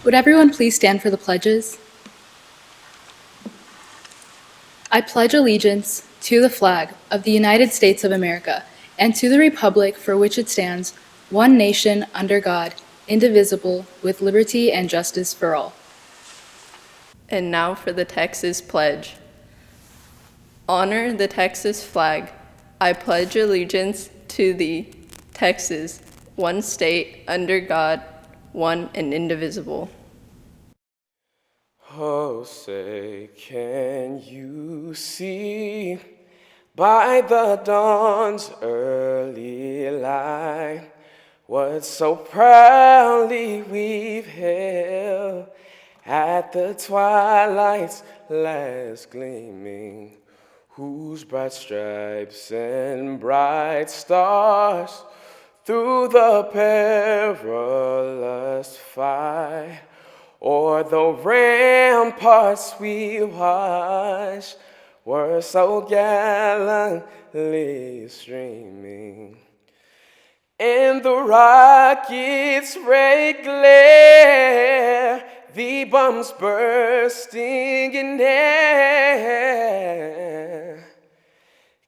Would everyone please stand for the pledges? I pledge allegiance to the flag of the United States of America and to the republic for which it stands, one nation under God, indivisible, with liberty and justice for all. And now for the Texas Pledge. Honor the Texas flag. I pledge allegiance to the Texas, one state under God, one and indivisible. Oh, say, can you see by the dawn's early light what so proudly we've held at the twilight's last gleaming, whose bright stripes and bright stars through the perilous fight o'er the ramparts we watched were so gallantly streaming. And the rocket's red glare, the bombs bursting in air,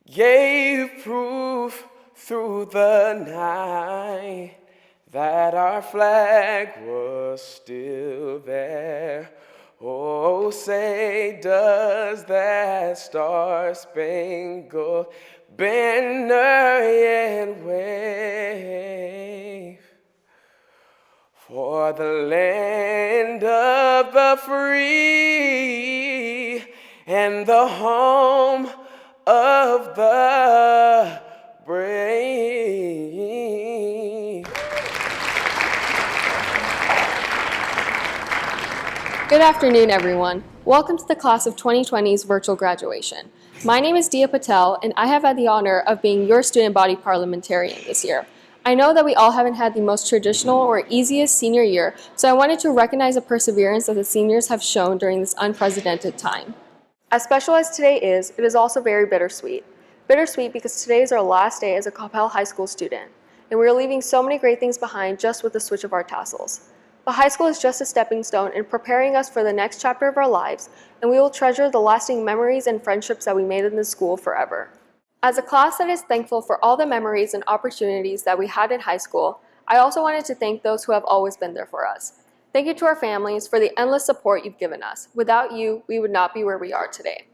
gave proof through the night that our flag was still there. Oh, say, does that star-spangled banner yet wave for the land of the free and the home of the brave? Good afternoon, everyone. Welcome to the Class of 2020's virtual graduation. My name is Dia Patel, and I have had the honor of being your student body parliamentarian this year. I know that we all haven't had the most traditional or easiest senior year, so I wanted to recognize the perseverance that the seniors have shown during this unprecedented time. As special as today is, it is also very bittersweet. Bittersweet because today is our last day as a Coppell High School student, and we are leaving so many great things behind just with the switch of our tassels. But high school is just a stepping stone in preparing us for the next chapter of our lives, and we will treasure the lasting memories and friendships that we made in this school forever. As a class that is thankful for all the memories and opportunities that we had in high school, I also wanted to thank those who have always been there for us. Thank you to our families for the endless support you've given us. Without you, we would not be where we are today.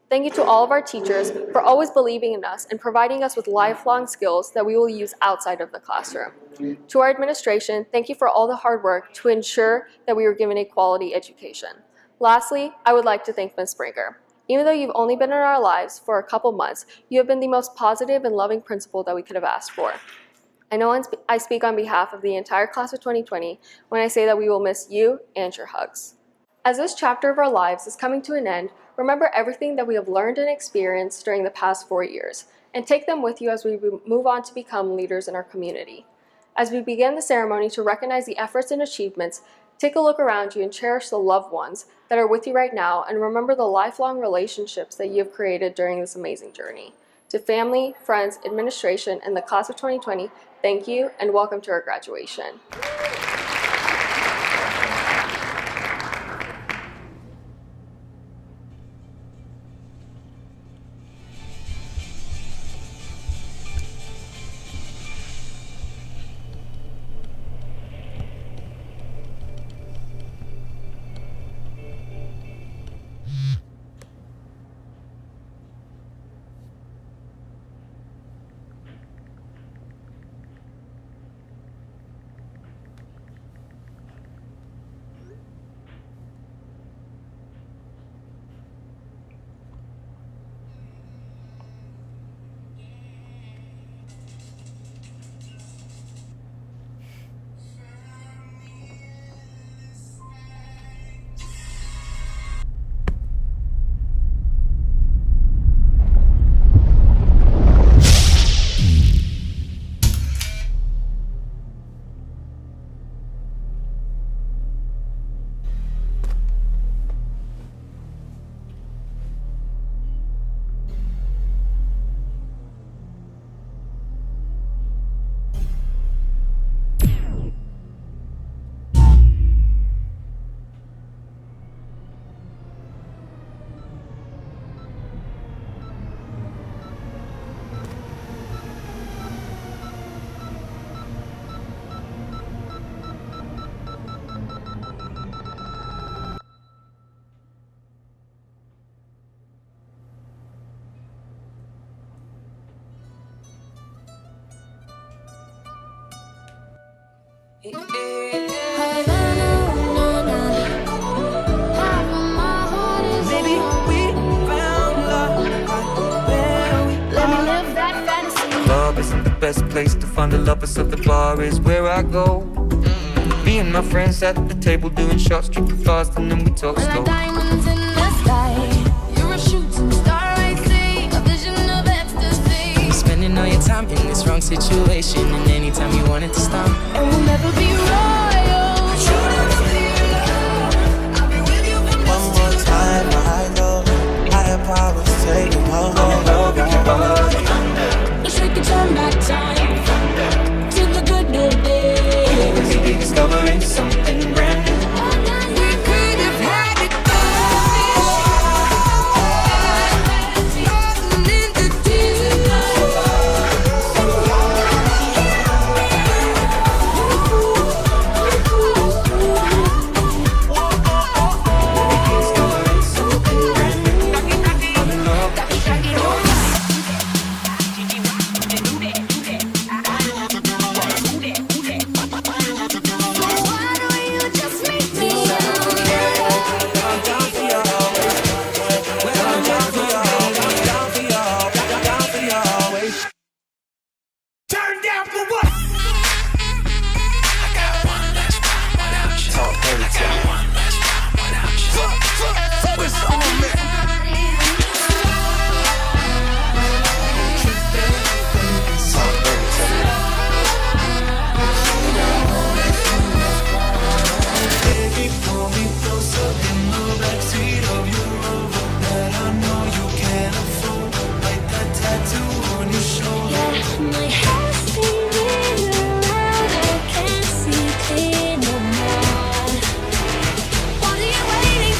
Thank you to all of our teachers for always believing in us and providing us with lifelong skills that we will use outside of the classroom. To our administration, thank you for all the hard work to ensure that we were given a quality education. Lastly, I would like to thank Ms. Springer. Even though you've only been in our lives for a couple months, you have been the most positive and loving principal that we could have asked for. I know I speak on behalf of the entire class of 2020 when I say that we will miss you and your hugs. As this chapter of our lives is coming to an end, remember everything that we have learned and experienced during the past 4 years, and take them with you as we move on to become leaders in our community. As we begin the ceremony to recognize the efforts and achievements, take a look around you and cherish the loved ones that are with you right now, and remember the lifelong relationships that you have created during this amazing journey. To family, friends, administration, and the class of 2020, thank you and welcome to our graduation. Maybe we found love right where we Let me are. live that fantasy. Club isn't the best place to find the lovers, so the bar is where I go. Me and my friends at the table doing shots, tripping fast, and then we talk When slow. the diamonds in the sky, you're a shooting star, I see a vision of ecstasy. Spending all your time in this wrong situation, and anytime you want it to stop. And we'll never be royals. One more time, I know I have problems taking hold of Wish we could turn back time to the good old days. Maybe discovering something brand new. We could have had it all. In the Turn down for what? What's on, man? my heart's spinning around, I can't see clear no more. What are you waiting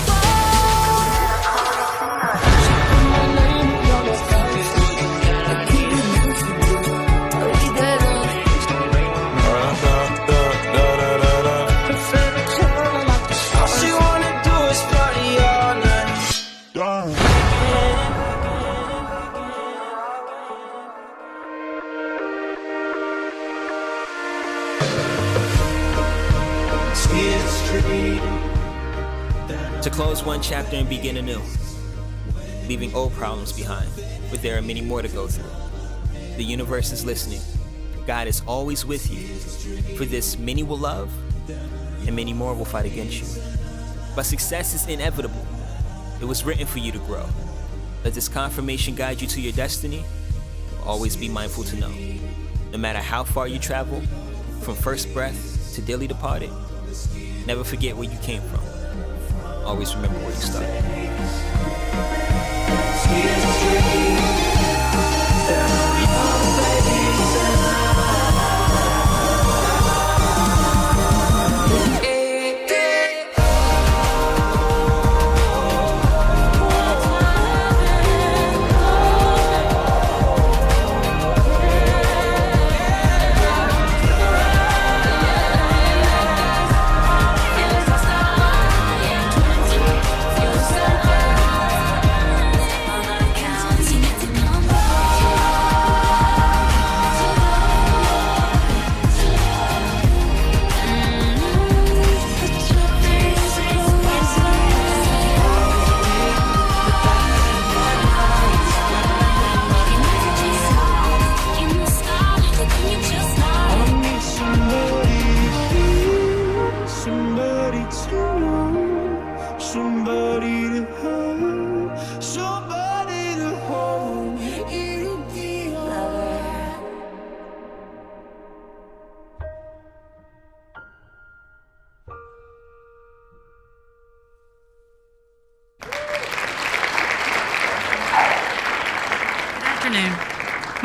All she wanna do is party all night. To close one chapter and begin anew, leaving old problems behind, but there are many more to go through. The universe is listening. God is always with you. For this, many will love, and many more will fight against you. But success is inevitable. It was written for you to grow. Let this confirmation guide you to your destiny. Always be mindful to know, no matter how far you travel, from first breath to daily departed, never forget where you came from. Always remember where you started.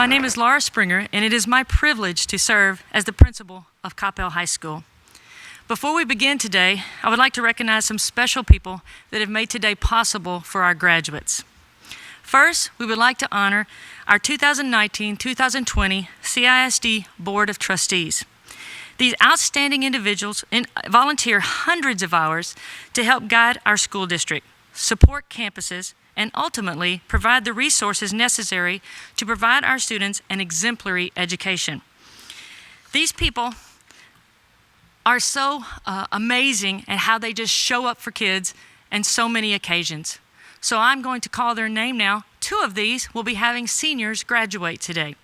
My name is Laura Springer, and it is my privilege to serve as the principal of Coppell High School. Before we begin today, I would like to recognize some special people that have made today possible for our graduates. First, we would like to honor our 2019-2020 CISD Board of Trustees. These outstanding individuals volunteer hundreds of hours to help guide our school district, support campuses, and ultimately provide the resources necessary to provide our students an exemplary education. These people are so amazing at how they just show up for kids in so many occasions. So I'm going to call their name now. 2 of these will be having seniors graduate today.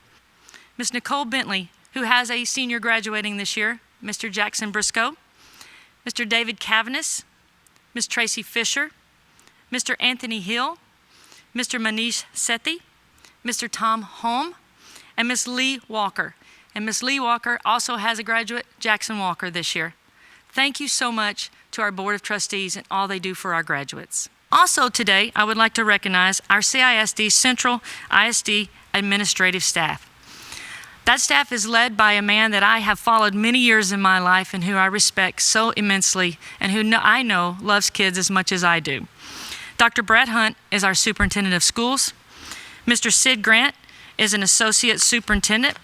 Ms. Nicole Bentley, who has a senior graduating this year, Mr. Jackson Briscoe, Mr. David Cavanis, Ms. Tracy Fisher, Mr. Anthony Hill, Mr. Manish Sethi, Mr. Tom Holm, and Ms. Lee Walker. And Ms. Lee Walker also has a graduate, Jackson Walker, this year. Thank you so much to our Board of Trustees and all they do for our graduates. Also today, I would like to recognize our CISD Central ISD administrative staff. That staff is led by a man that I have followed many years in my life and who I respect so immensely and who I know loves kids as much as I do. Dr. Brett Hunt is our superintendent of schools. Mr. Sid Grant is an associate superintendent.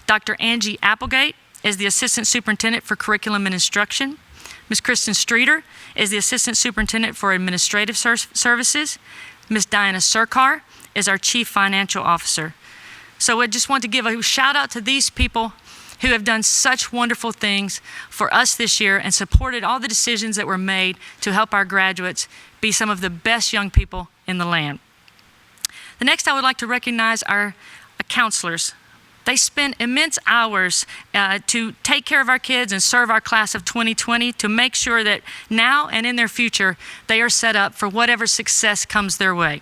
Dr. Angie Applegate is the assistant superintendent for curriculum and instruction. Ms. Kristen Streeter is the assistant superintendent for administrative services. Ms. Diana Surkar is our chief financial officer. So I just want to give a shout out to these people who have done such wonderful things for us this year and supported all the decisions that were made to help our graduates be some of the best young people in the land. The next, I would like to recognize our counselors. They spend immense hours to take care of our kids and serve our class of 2020 to make sure that now and in their future, they are set up for whatever success comes their way.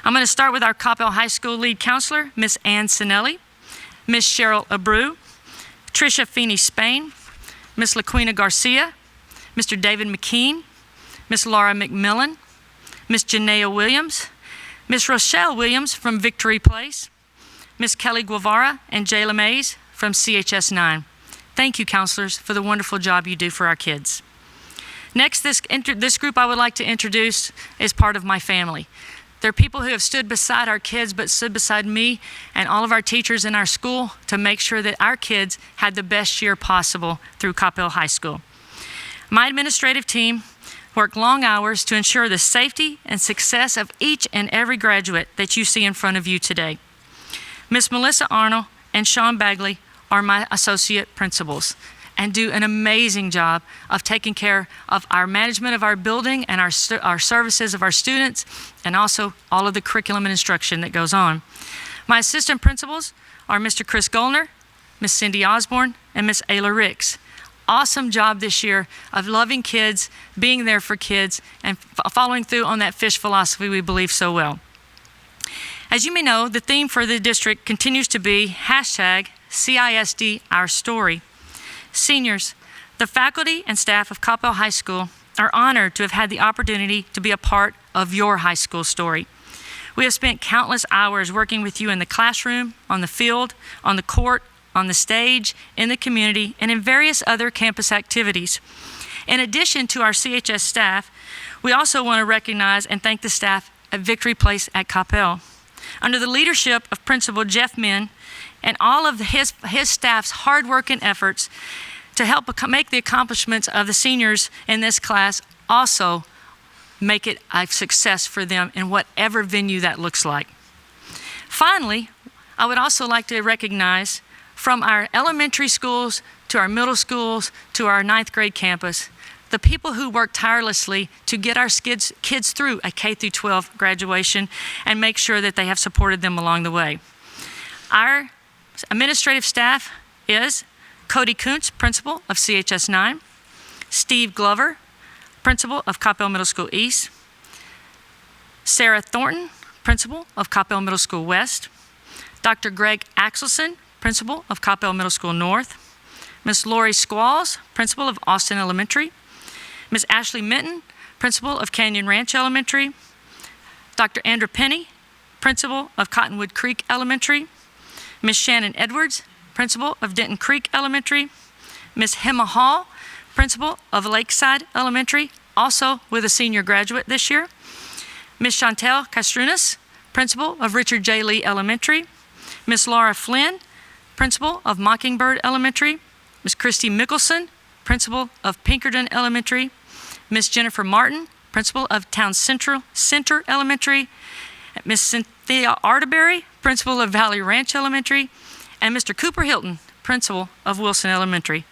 I'm going to start with our Coppell High School lead counselor, Miss Ann Sinelli, Miss Cheryl Abreu, Tricia Feeney Spain, Miss LaQuina Garcia, Mr. David McKean, Miss Laura McMillan, Miss Janaea Williams, Miss Rochelle Williams from Victory Place, Miss Kelly Guevara and Jayla Mays from CHS 9. Thank you, counselors, for the wonderful job you do for our kids. Next, this group I would like to introduce is part of my family. They're people who have stood beside our kids, but stood beside me and all of our teachers in our school to make sure that our kids had the best year possible through Coppell High School. My administrative team worked long hours to ensure the safety and success of each and every graduate that you see in front of you today. Miss Melissa Arnold and Sean Bagley are my associate principals and do an amazing job of taking care of our management of our building and our services of our students, and also all of the curriculum and instruction that goes on. My assistant principals are Mr. Chris Gollner, Miss Cindy Osborne, and Miss Ayla Ricks. Awesome job this year of loving kids, being there for kids, and following through on that fish philosophy we believe so well. As you may know, the theme for the district continues to be #CISD Our Story. Seniors, the faculty and staff of Coppell High School are honored to have had the opportunity to be a part of your high school story. We have spent countless hours working with you in the classroom, on the field, on the court, on the stage, in the community, and in various other campus activities. In addition to our CHS staff, we also want to recognize and thank the staff at Victory Place at Coppell. Under the leadership of Principal Jeff Min and all of his staff's hard work and efforts to help make the accomplishments of the seniors in this class also make it a success for them in whatever venue that looks like. Finally, I would also like to recognize from our elementary schools to our middle schools to our 9th grade campus, the people who work tirelessly to get our kids through a K through 12 graduation and make sure that they have supported them along the way. Our administrative staff is Cody Kuntz, principal of CHS 9, Steve Glover, principal of Coppell Middle School East, Sarah Thornton, principal of Coppell Middle School West, Dr. Greg Axelson, principal of Coppell Middle School North, Ms. Lori Squalls, principal of Austin Elementary, Ms. Ashley Minton, principal of Canyon Ranch Elementary, Dr. Andrew Penny, principal of Cottonwood Creek Elementary, Ms. Shannon Edwards, principal of Denton Creek Elementary, Ms. Hema Hall, principal of Lakeside Elementary, also with a senior graduate this year, Ms. Chantel Castrunas, principal of Richard J. Lee Elementary, Ms. Laura Flynn, principal of Mockingbird Elementary, Ms. Christy Mickelson, principal of Pinkerton Elementary, Ms. Jennifer Martin, principal of Town Center Elementary, Ms. Cynthia Arterberry, principal of Valley Ranch Elementary, and Mr. Cooper Hilton, principal of Wilson Elementary.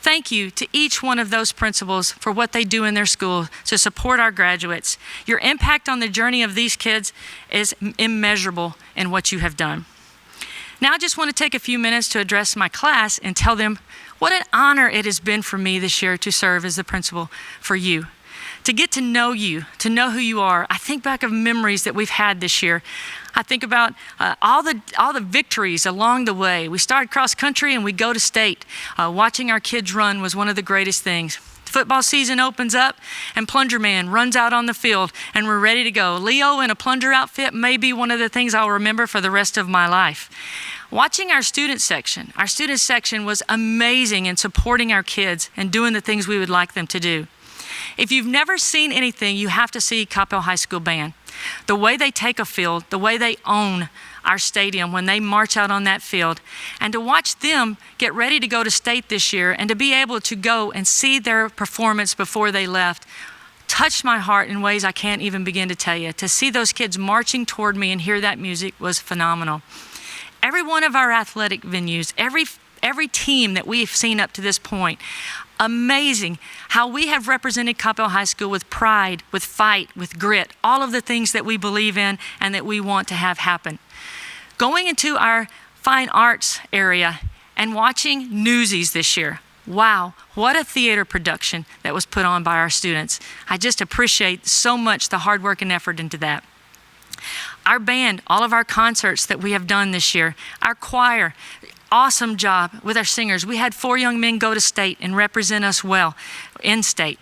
Thank you to each one of those principals for what they do in their school to support our graduates. Your impact on the journey of these kids is immeasurable in what you have done. Now I just want to take a few minutes to address my class and tell them what an honor it has been for me this year to serve as the principal for you. To get to know you, to know who you are. I think back of memories that we've had this year. I think about all the victories along the way. We started cross country and we go to state. Watching our kids run was one of the greatest things. Football season opens up and Plunger Man runs out on the field and we're ready to go. Leo in a plunger outfit may be one of the things I'll remember for the rest of my life. Watching our student section was amazing in supporting our kids and doing the things we would like them to do. If you've never seen anything, you have to see Coppell High School Band. The way they take a field, the way they own our stadium when they march out on that field, and to watch them get ready to go to state this year and to be able to go and see their performance before they left touched my heart in ways I can't even begin to tell you. To see those kids marching toward me and hear that music was phenomenal. Every one of our athletic venues, every team that we've seen up to this point, amazing how we have represented Coppell High School with pride, with fight, with grit, all of the things that we believe in and that we want to have happen. Going into our fine arts area and watching Newsies this year. Wow, what a theater production that was put on by our students. I just appreciate so much the hard work and effort into that. Our band, all of our concerts that we have done this year, our choir, awesome job with our singers. We had 4 young men go to state and represent us well in state.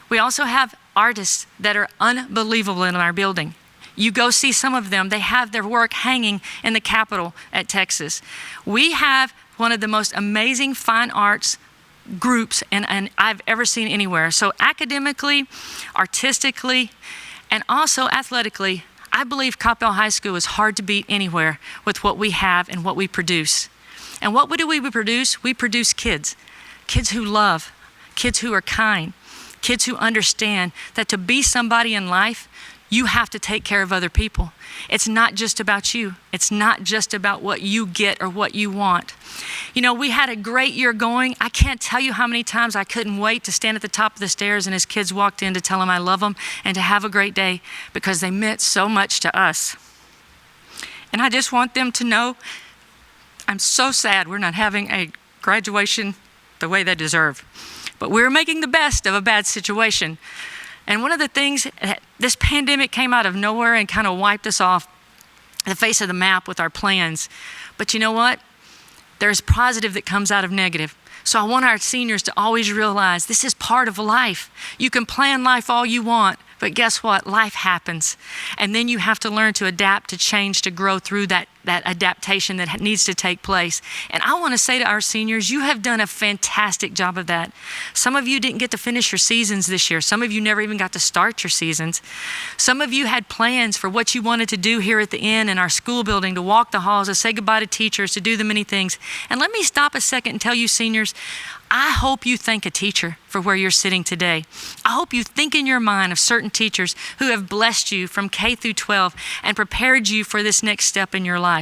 We also have artists that are unbelievable in our building. You go see some of them, they have their work hanging in the Capitol at Texas. We have one of the most amazing fine arts groups and I've ever seen anywhere. So academically, artistically, and also athletically, I believe Coppell High School is hard to beat anywhere with what we have and what we produce. And what do we produce? We produce kids. Kids who love, kids who are kind, kids who understand that to be somebody in life, you have to take care of other people. It's not just about you. It's not just about what you get or what you want. You know, we had a great year going. I can't tell you how many times I couldn't wait to stand at the top of the stairs and as kids walked in to tell them I love them and to have a great day because they meant so much to us. And I just want them to know I'm so sad we're not having a graduation the way they deserve. But we're making the best of a bad situation. And one of the things, this pandemic came out of nowhere and kind of wiped us off the face of the map with our plans. But you know what? There's positive that comes out of negative. So I want our seniors to always realize this is part of life. You can plan life all you want, but guess what? Life happens. And then you have to learn to adapt, to change, to grow through that adaptation that needs to take place. And I want to say to our seniors, you have done a fantastic job of that. Some of you didn't get to finish your seasons this year. Some of you never even got to start your seasons. Some of you had plans for what you wanted to do here at the inn in our school building, to walk the halls, to say goodbye to teachers, to do the many things. And let me stop a second and tell you, seniors, I hope you thank a teacher for where you're sitting today. I hope you think in your mind of certain teachers who have blessed you from K through 12 and prepared you for this next step in your life.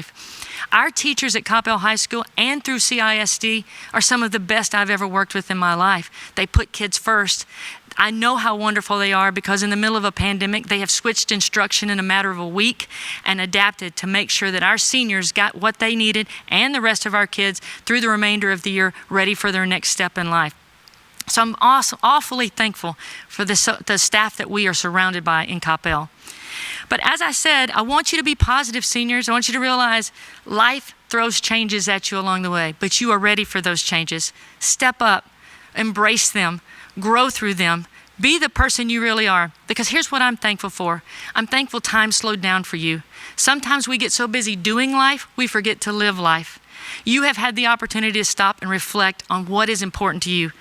Our teachers at Coppell High School and through CISD are some of the best I've ever worked with in my life. They put kids first. I know how wonderful they are because in the middle of a pandemic, they have switched instruction in a matter of a week and adapted to make sure that our seniors got what they needed and the rest of our kids through the remainder of the year ready for their next step in life. So I'm also awfully thankful for the staff that we are surrounded by in Coppell. But as I said, I want you to be positive, seniors. I want you to realize life throws changes at you along the way, but you are ready for those changes. Step up, embrace them, grow through them, be the person you really are. Because here's what I'm thankful for. I'm thankful time slowed down for you. Sometimes we get so busy doing life, we forget to live life. You have had the opportunity to stop and reflect on what is important to you.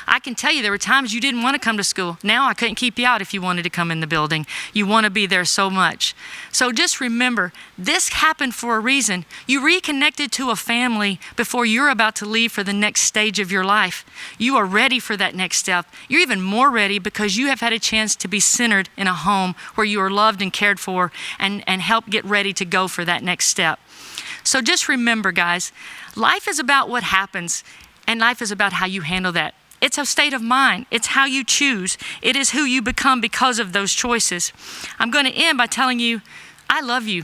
I can tell you there were times you didn't want to come to school. Now I couldn't keep you out if you wanted to come in the building. You want to be there so much. So just remember, this happened for a reason. You reconnected to a family before you're about to leave for the next stage of your life. You are ready for that next step. You're even more ready because you have had a chance to be centered in a home where you are loved and cared for and help get ready to go for that next step. So just remember, guys, life is about what happens. And life is about how you handle that. It's a state of mind. It's how you choose. It is who you become because of those choices. I'm going to end by telling you, I love you.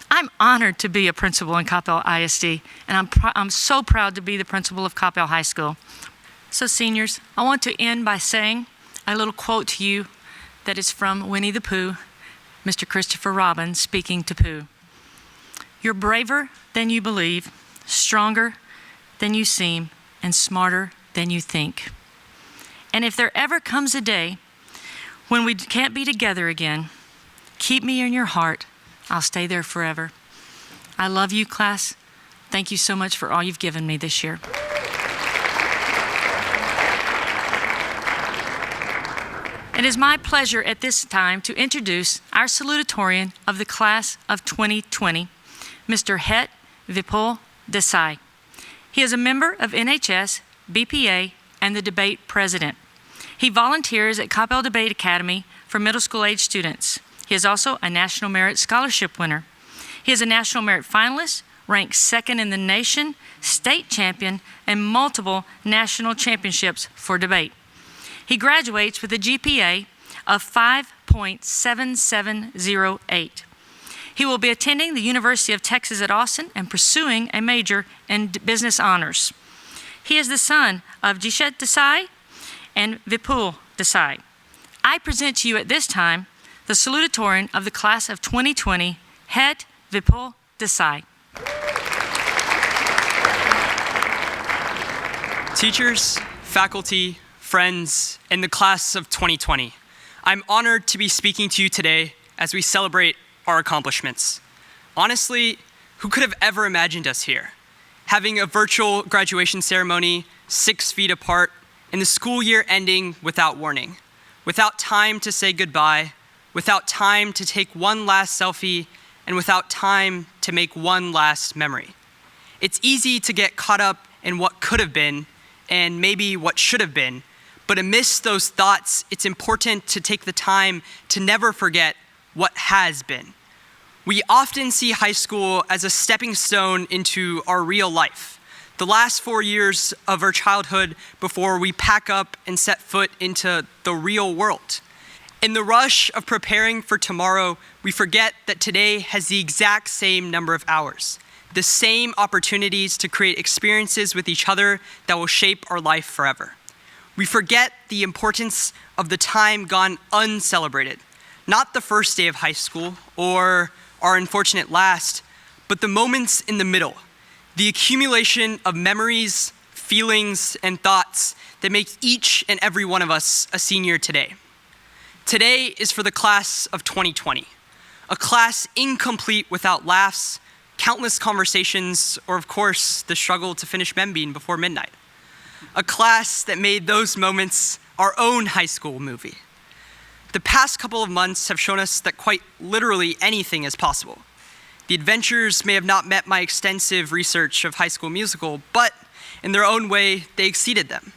I'm honored to be a principal in Coppell ISD, and I'm so proud to be the principal of Coppell High School. So seniors, I want to end by saying a little quote to you that is from Winnie the Pooh, Mr. Christopher Robin speaking to Pooh. You're braver than you believe, stronger than you seem, and smarter than you think. And if there ever comes a day when we can't be together again, keep me in your heart. I'll stay there forever. I love you, class. Thank you so much for all you've given me this year. It is my pleasure at this time to introduce our salutatorian of the class of 2020, Mr. Het Vipul Desai. He is a member of NHS, BPA, and the debate president. He volunteers at Coppell Debate Academy for middle school age students. He is also a National Merit Scholarship winner. He is a National Merit finalist, ranked second in the nation, state champion, and multiple national championships for debate. He graduates with a GPA of 5.7708. He will be attending the University of Texas at Austin and pursuing a major in business honors. He is the son of Jishet Desai and Vipul Desai. I present to you at this time the salutatorian of the class of 2020, Het Vipul Desai. Teachers, faculty, friends, and the class of 2020, I'm honored to be speaking to you today as we celebrate our accomplishments. Honestly, who could have ever imagined us here? Having a virtual graduation ceremony 6 feet apart, and the school year ending without warning, without time to say goodbye, without time to take one last selfie, and without time to make one last memory. It's easy to get caught up in what could have been and maybe what should have been, but amidst those thoughts, it's important to take the time to never forget what has been. We often see high school as a stepping stone into our real life, the last 4 years of our childhood before we pack up and set foot into the real world. In the rush of preparing for tomorrow, we forget that today has the exact same number of hours, the same opportunities to create experiences with each other that will shape our life forever. We forget the importance of the time gone uncelebrated, not the first day of high school or our unfortunate last, but the moments in the middle, the accumulation of memories, feelings, and thoughts that make each and every one of us a senior today. Today is for the class of 2020, a class incomplete without laughs, countless conversations, or of course, the struggle to finish Membean before midnight. A class that made those moments our own high school movie. The past couple of months have shown us that quite literally anything is possible. The adventures may have not met my extensive research of High School Musical, but in their own way, they exceeded them.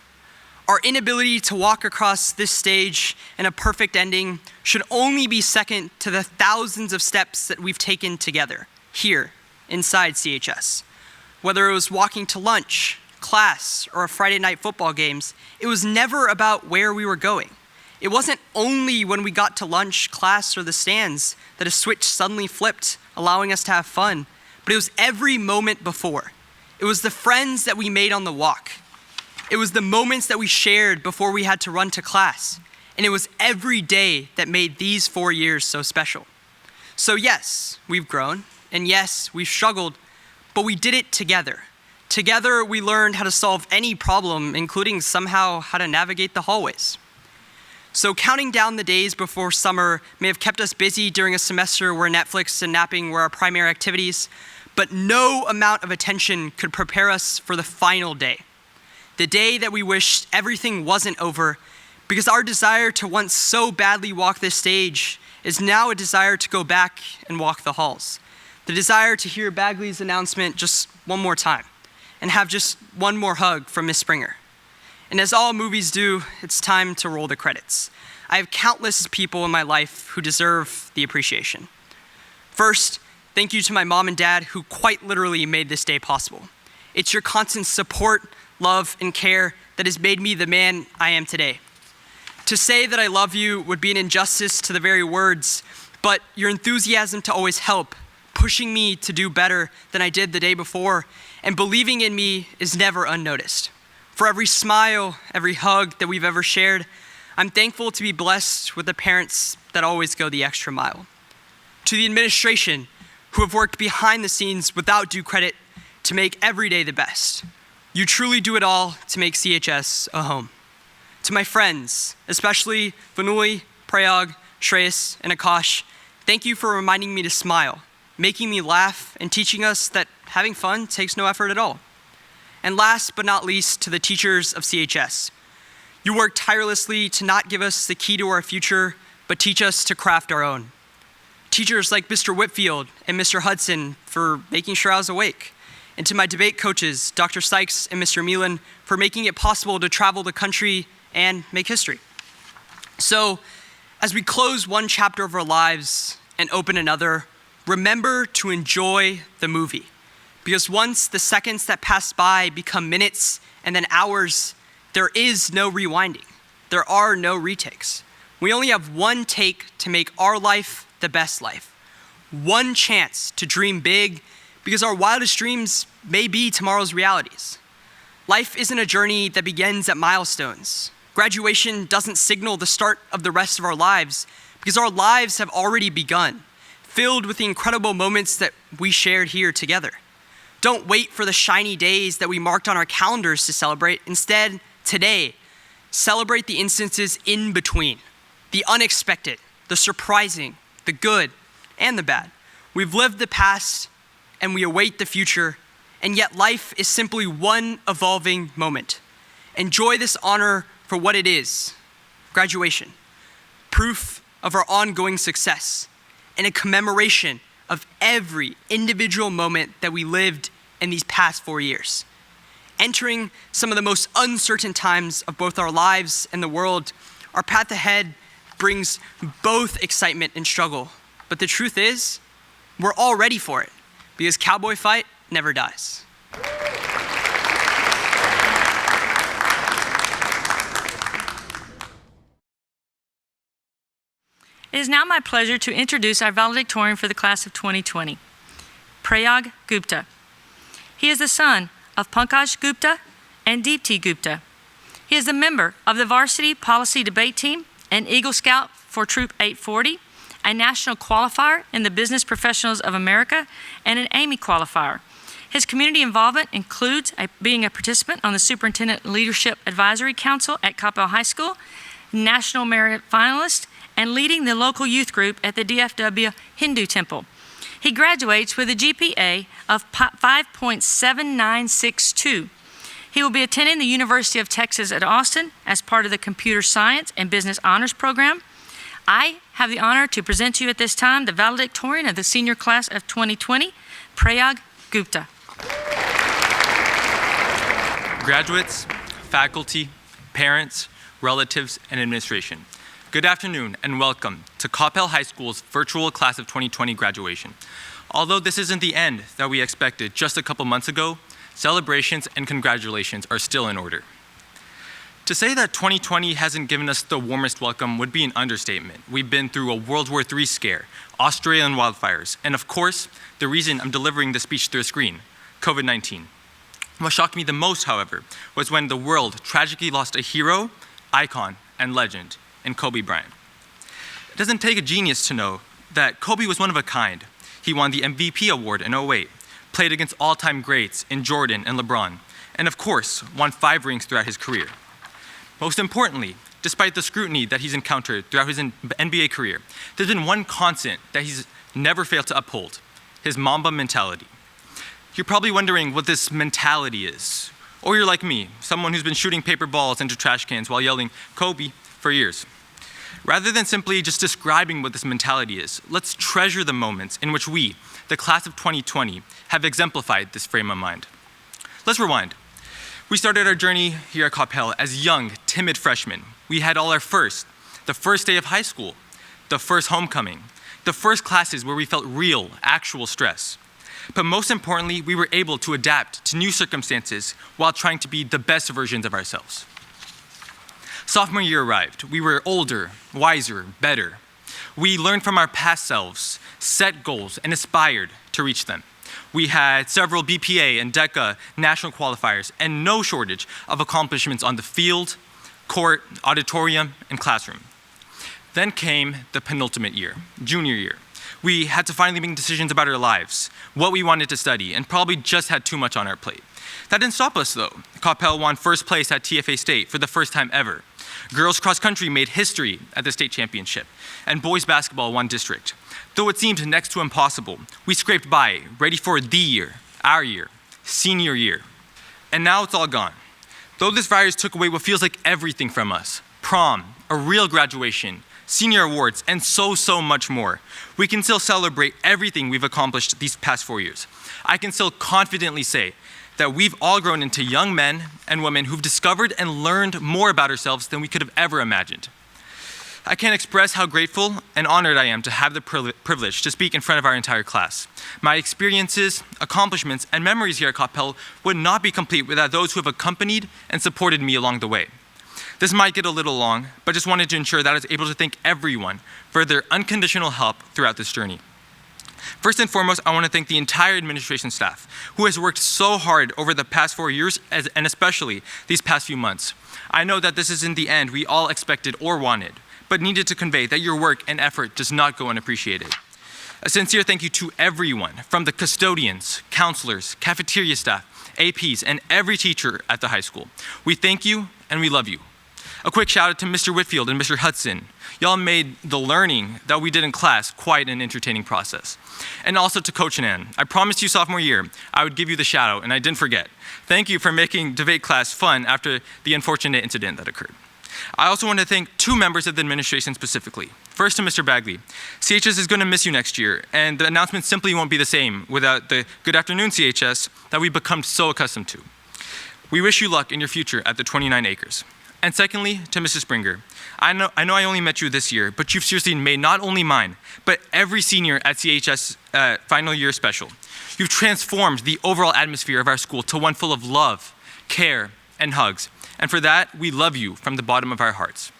Our inability to walk across this stage in a perfect ending should only be second to the thousands of steps that we've taken together, here, inside CHS. Whether it was walking to lunch, class, or a Friday night football games, it was never about where we were going. It wasn't only when we got to lunch, class, or the stands that a switch suddenly flipped, allowing us to have fun, but it was every moment before. It was the friends that we made on the walk. It was the moments that we shared before we had to run to class. And it was every day that made these 4 years so special. So yes, we've grown, and yes, we've struggled, but we did it together. Together, we learned how to solve any problem, including somehow how to navigate the hallways. So counting down the days before summer may have kept us busy during a semester where Netflix and napping were our primary activities, but no amount of attention could prepare us for the final day. The day that we wished everything wasn't over, because our desire to once so badly walk this stage is now a desire to go back and walk the halls. The desire to hear Bagley's announcement just one more time, and have just one more hug from Miss Springer. And as all movies do, it's time to roll the credits. I have countless people in my life who deserve the appreciation. First, thank you to my mom and dad who quite literally made this day possible. It's your constant support, love, and care that has made me the man I am today. To say that I love you would be an injustice to the very words, but your enthusiasm to always help, pushing me to do better than I did the day before, and believing in me is never unnoticed. For every smile, every hug that we've ever shared, I'm thankful to be blessed with the parents that always go the extra mile. To the administration, who have worked behind the scenes without due credit to make every day the best. You truly do it all to make CHS a home. To my friends, especially Vanuli, Prayag, Shreyas, and Akash, thank you for reminding me to smile, making me laugh, and teaching us that having fun takes no effort at all. And last but not least, to the teachers of CHS. You work tirelessly to not give us the key to our future, but teach us to craft our own. Teachers like Mr. Whitfield and Mr. Hudson for making sure I was awake. And to my debate coaches, Dr. Sykes and Mr. Meelan, for making it possible to travel the country and make history. So, as we close one chapter of our lives and open another, remember to enjoy the movie. Because once the seconds that pass by become minutes and then hours, there is no rewinding. There are no retakes. We only have one take to make our life the best life. One chance to dream big, because our wildest dreams may be tomorrow's realities. Life isn't a journey that begins at milestones. Graduation doesn't signal the start of the rest of our lives, because our lives have already begun, filled with the incredible moments that we shared here together. Don't wait for the shiny days that we marked on our calendars to celebrate. Instead, today, celebrate the instances in between, the unexpected, the surprising, the good, and the bad. We've lived the past, and we await the future, and yet life is simply one evolving moment. Enjoy this honor for what it is, graduation, proof of our ongoing success, and a commemoration of every individual moment that we lived in these past 4 years. Entering some of the most uncertain times of both our lives and the world, our path ahead brings both excitement and struggle. But the truth is, we're all ready for it, because Cowboy Fight never dies. It is now my pleasure to introduce our valedictorian for the class of 2020, Prayag Gupta. He is the son of Pankaj Gupta and Deepti Gupta. He is a member of the Varsity Policy Debate Team, an Eagle Scout for Troop 840, a national qualifier in the Business Professionals of America, and an AMY qualifier. His community involvement includes being a participant on the Superintendent Leadership Advisory Council at Coppell High School, national merit finalist, and leading the local youth group at the DFW Hindu Temple. He graduates with a GPA of 5.7962. He will be attending the University of Texas at Austin as part of the Computer Science and Business Honors Program. I have the honor to present to you at this time the valedictorian of the senior class of 2020, Prayag Gupta. Graduates, faculty, parents, relatives, and administration, good afternoon and welcome to Coppell High School's virtual class of 2020 graduation. Although this isn't the end that we expected just a couple months ago, celebrations and congratulations are still in order. To say that 2020 hasn't given us the warmest welcome would be an understatement. We've been through a World War III scare, Australian wildfires, and of course, the reason I'm delivering the speech through a screen, COVID-19. What shocked me the most, however, was when the world tragically lost a hero, icon, and legend in Kobe Bryant. It doesn't take a genius to know that Kobe was one of a kind. He won the MVP award in 2008, played against all-time greats in Jordan and LeBron, and of course, won 5 rings throughout his career. Most importantly, despite the scrutiny that he's encountered throughout his NBA career, there's been one constant that he's never failed to uphold, his Mamba mentality. You're probably wondering what this mentality is. Or you're like me, someone who's been shooting paper balls into trash cans while yelling, Kobe, for years. Rather than simply just describing what this mentality is, let's treasure the moments in which we, the class of 2020, have exemplified this frame of mind. Let's rewind. We started our journey here at Coppell as young, timid freshmen. We had all our first, the first day of high school, the first homecoming, the first classes where we felt real, actual stress. But most importantly, we were able to adapt to new circumstances while trying to be the best versions of ourselves. Sophomore year arrived. We were older, wiser, better. We learned from our past selves, set goals, and aspired to reach them. We had several BPA and DECA national qualifiers and no shortage of accomplishments on the field, court, auditorium, and classroom. Then came the penultimate year, junior year. We had to finally make decisions about our lives, what we wanted to study, and probably just had too much on our plate. That didn't stop us though. Coppell won first place at TFA State for the first time ever. Girls cross country made history at the state championship, and boys basketball won district. Though it seemed next to impossible, we scraped by, ready for the year, our year, senior year. And now it's all gone. Though this virus took away what feels like everything from us, prom, a real graduation, senior awards, and so much more, we can still celebrate everything we've accomplished these past 4 years. I can still confidently say that we've all grown into young men and women who've discovered and learned more about ourselves than we could have ever imagined. I can't express how grateful and honored I am to have the privilege to speak in front of our entire class. My experiences, accomplishments, and memories here at Coppell would not be complete without those who have accompanied and supported me along the way. This might get a little long, but just wanted to ensure that I was able to thank everyone for their unconditional help throughout this journey. First and foremost, I want to thank the entire administration staff, who has worked so hard over the past 4 years, and especially these past few months. I know that this isn't the end we all expected or wanted, but needed to convey that your work and effort does not go unappreciated. A sincere thank you to everyone, from the custodians, counselors, cafeteria staff, APs, and every teacher at the high school. We thank you and we love you. A quick shout out to Mr. Whitfield and Mr. Hudson. Y'all made the learning that we did in class quite an entertaining process. And also to Coach Nan. I promised you sophomore year I would give you the shout out, and I didn't forget. Thank you for making debate class fun after the unfortunate incident that occurred. I also want to thank 2 members of the administration specifically. First, to Mr. Bagley. CHS is going to miss you next year, and the announcement simply won't be the same without the good afternoon CHS that we've become so accustomed to. We wish you luck in your future at the 29 acres. And secondly, to Mrs. Springer. I know I only met you this year, but you've seriously made not only mine, but every senior at CHS final year special. You've transformed the overall atmosphere of our school to one full of love, care, and hugs. And for that, we love you from the bottom of our hearts.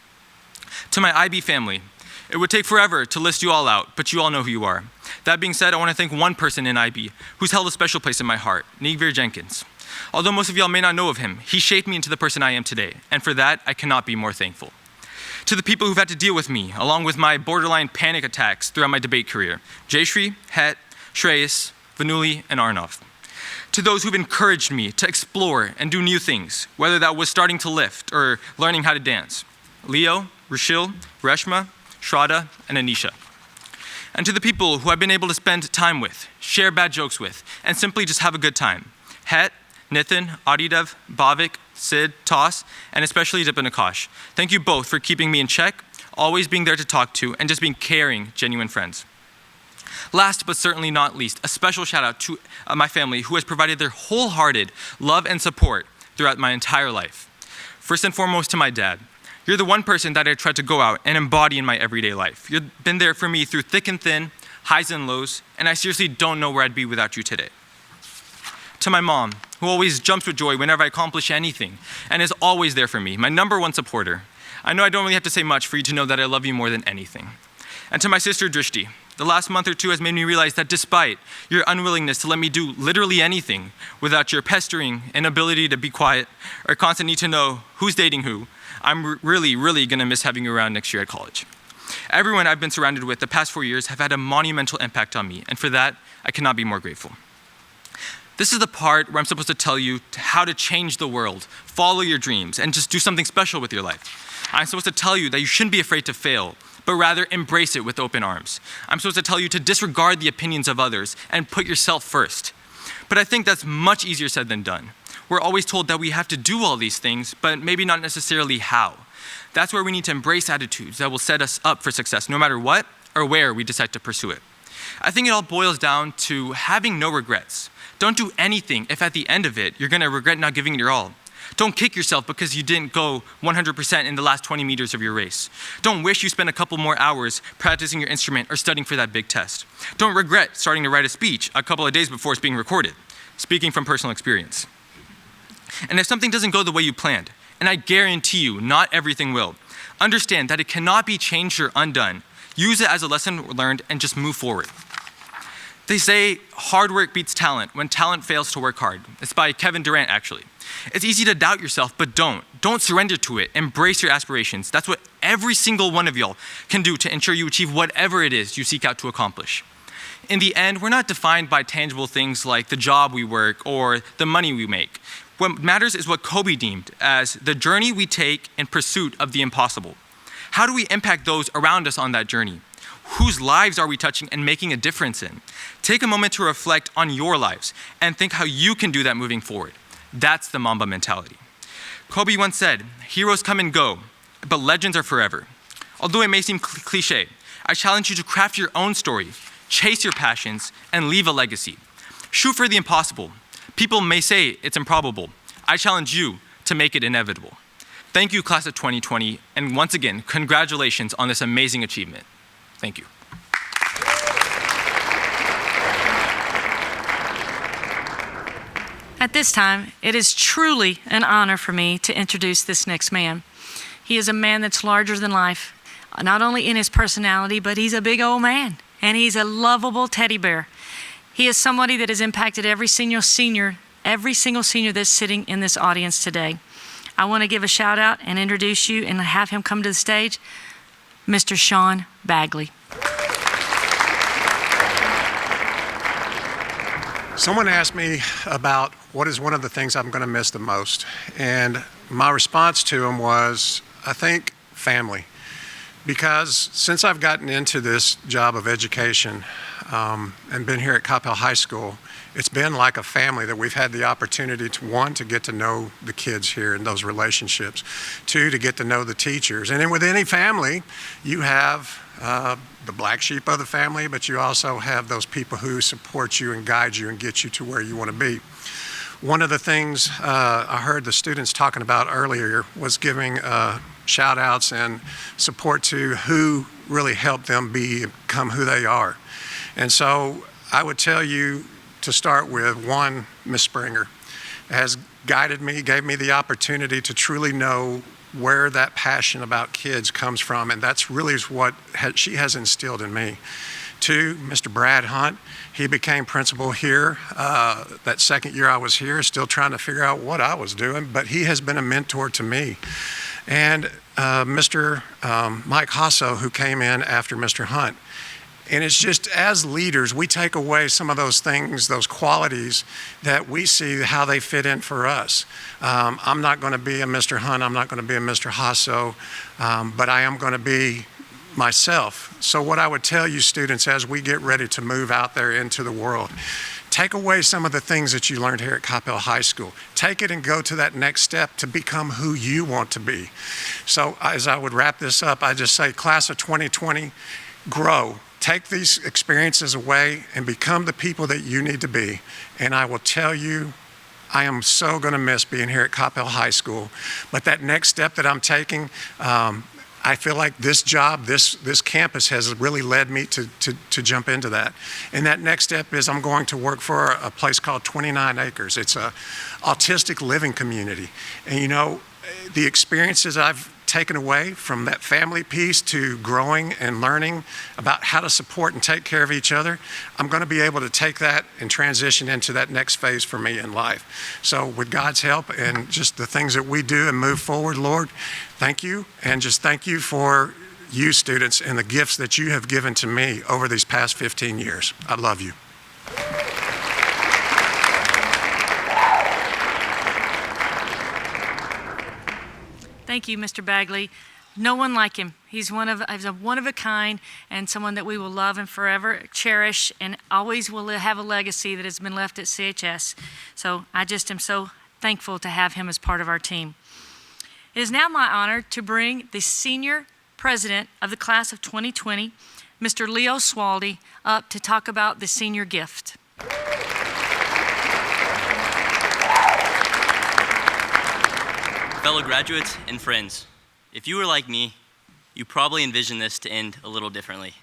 To my IB family, it would take forever to list you all out, but you all know who you are. That being said, I want to thank one person in IB who's held a special place in my heart, Nigvir Jenkins. Although most of y'all may not know of him, he shaped me into the person I am today, and for that, I cannot be more thankful. To the people who've had to deal with me, along with my borderline panic attacks throughout my debate career, Jayshri, Het, Shreyas, Vanuli, and Arnav. To those who've encouraged me to explore and do new things, whether that was starting to lift or learning how to dance, Leo, Rashil, Reshma, Shraddha, and Anisha. And to the people who I've been able to spend time with, share bad jokes with, and simply just have a good time, Het, Nithin, Adidev, Bhavik, Sid, Toss, and especially Dipanakash. Thank you both for keeping me in check, always being there to talk to, and just being caring, genuine friends. Last but certainly not least, a special shout out to my family who has provided their wholehearted love and support throughout my entire life. First and foremost to my dad. You're the one person that I tried to go out and embody in my everyday life. You've been there for me through thick and thin, highs and lows, and I seriously don't know where I'd be without you today. To my mom, who always jumps with joy whenever I accomplish anything, and is always there for me, my #1 supporter. I know I don't really have to say much for you to know that I love you more than anything. And to my sister Drishti, the last month or two has made me realize that despite your unwillingness to let me do literally anything without your pestering, inability to be quiet, or constant need to know who's dating who, I'm really gonna miss having you around next year at college. Everyone I've been surrounded with the past 4 years have had a monumental impact on me, and for that, I cannot be more grateful. This is the part where I'm supposed to tell you how to change the world, follow your dreams, and just do something special with your life. I'm supposed to tell you that you shouldn't be afraid to fail, but rather embrace it with open arms. I'm supposed to tell you to disregard the opinions of others and put yourself first. But I think that's much easier said than done. We're always told that we have to do all these things, but maybe not necessarily how. That's where we need to embrace attitudes that will set us up for success, no matter what or where we decide to pursue it. I think it all boils down to having no regrets. Don't do anything if at the end of it, you're gonna regret not giving it your all. Don't kick yourself because you didn't go 100% in the last 20 meters of your race. Don't wish you spent a couple more hours practicing your instrument or studying for that big test. Don't regret starting to write a speech a couple of days before it's being recorded, speaking from personal experience. And if something doesn't go the way you planned, and I guarantee you not everything will, understand that it cannot be changed or undone. Use it as a lesson learned and just move forward. They say hard work beats talent when talent fails to work hard. It's by Kevin Durant, actually. It's easy to doubt yourself, but don't. Don't surrender to it. Embrace your aspirations. That's what every single one of y'all can do to ensure you achieve whatever it is you seek out to accomplish. In the end, we're not defined by tangible things like the job we work or the money we make. What matters is what Kobe deemed as the journey we take in pursuit of the impossible. How do we impact those around us on that journey? Whose lives are we touching and making a difference in? Take a moment to reflect on your lives and think how you can do that moving forward. That's the Mamba mentality. Kobe once said, "Heroes come and go, but legends are forever." Although it may seem cliche, I challenge you to craft your own story, chase your passions, and leave a legacy. Shoot for the impossible. People may say it's improbable. I challenge you to make it inevitable. Thank you, class of 2020, and once again, congratulations on this amazing achievement. Thank you. At this time, it is truly an honor for me to introduce this next man. He is a man that's larger than life, not only in his personality, but he's a big old man, and he's a lovable teddy bear. He is somebody that has impacted every single senior that's sitting in this audience today. I want to give a shout out and introduce you and have him come to the stage, Mr. Sean Bagley. Someone asked me about what is one of the things I'm going to miss the most, and my response to him was, I think, family. Because since I've gotten into this job of education and been here at Coppell High School, it's been like a family that we've had the opportunity to, one, to get to know the kids here and those relationships, two, to get to know the teachers. And then with any family, you have the black sheep of the family, but you also have those people who support you and guide you and get you to where you want to be. One of the things I heard the students talking about earlier was giving shout outs and support to who really helped them become who they are. And so I would tell you to start with, one, Miss Springer has guided me, gave me the opportunity to truly know where that passion about kids comes from, and that's really what she has instilled in me. Two, Mr. Brad Hunt, he became principal here that second year I was here, still trying to figure out what I was doing, but he has been a mentor to me. And Mr. Mike Hasso, who came in after Mr. Hunt. And it's just, as leaders, we take away some of those things, those qualities that we see how they fit in for us. I'm not going to be a Mr. Hunt, I'm not going to be a Mr. Hasso, but I am going to be myself. So what I would tell you students as we get ready to move out there into the world, take away some of the things that you learned here at Coppell High School. Take it and go to that next step to become who you want to be. So as I would wrap this up, I just say, class of 2020, grow. Take these experiences away and become the people that you need to be. And I will tell you, I am so going to miss being here at Coppell High School. But that next step that I'm taking, I feel like this job, this campus has really led me to jump into that. And that next step is I'm going to work for a place called 29 Acres. It's a autistic living community. And you know, the experiences I've taken away from that family piece to growing and learning about how to support and take care of each other, I'm going to be able to take that and transition into that next phase for me in life. So with God's help and just the things that we do and move forward, Lord, thank you. And just thank you for you students and the gifts that you have given to me over these past 15 years. I love you. Thank you, Mr. Bagley. No one like him. He's a one of a kind and someone that we will love and forever cherish and always will have a legacy that has been left at CHS. So I just am so thankful to have him as part of our team. It is now my honor to bring the senior president of the class of 2020, Mr. Leo Swaldy, up to talk about the senior gift. Fellow graduates and friends, if you were like me, you probably envisioned this to end a little differently.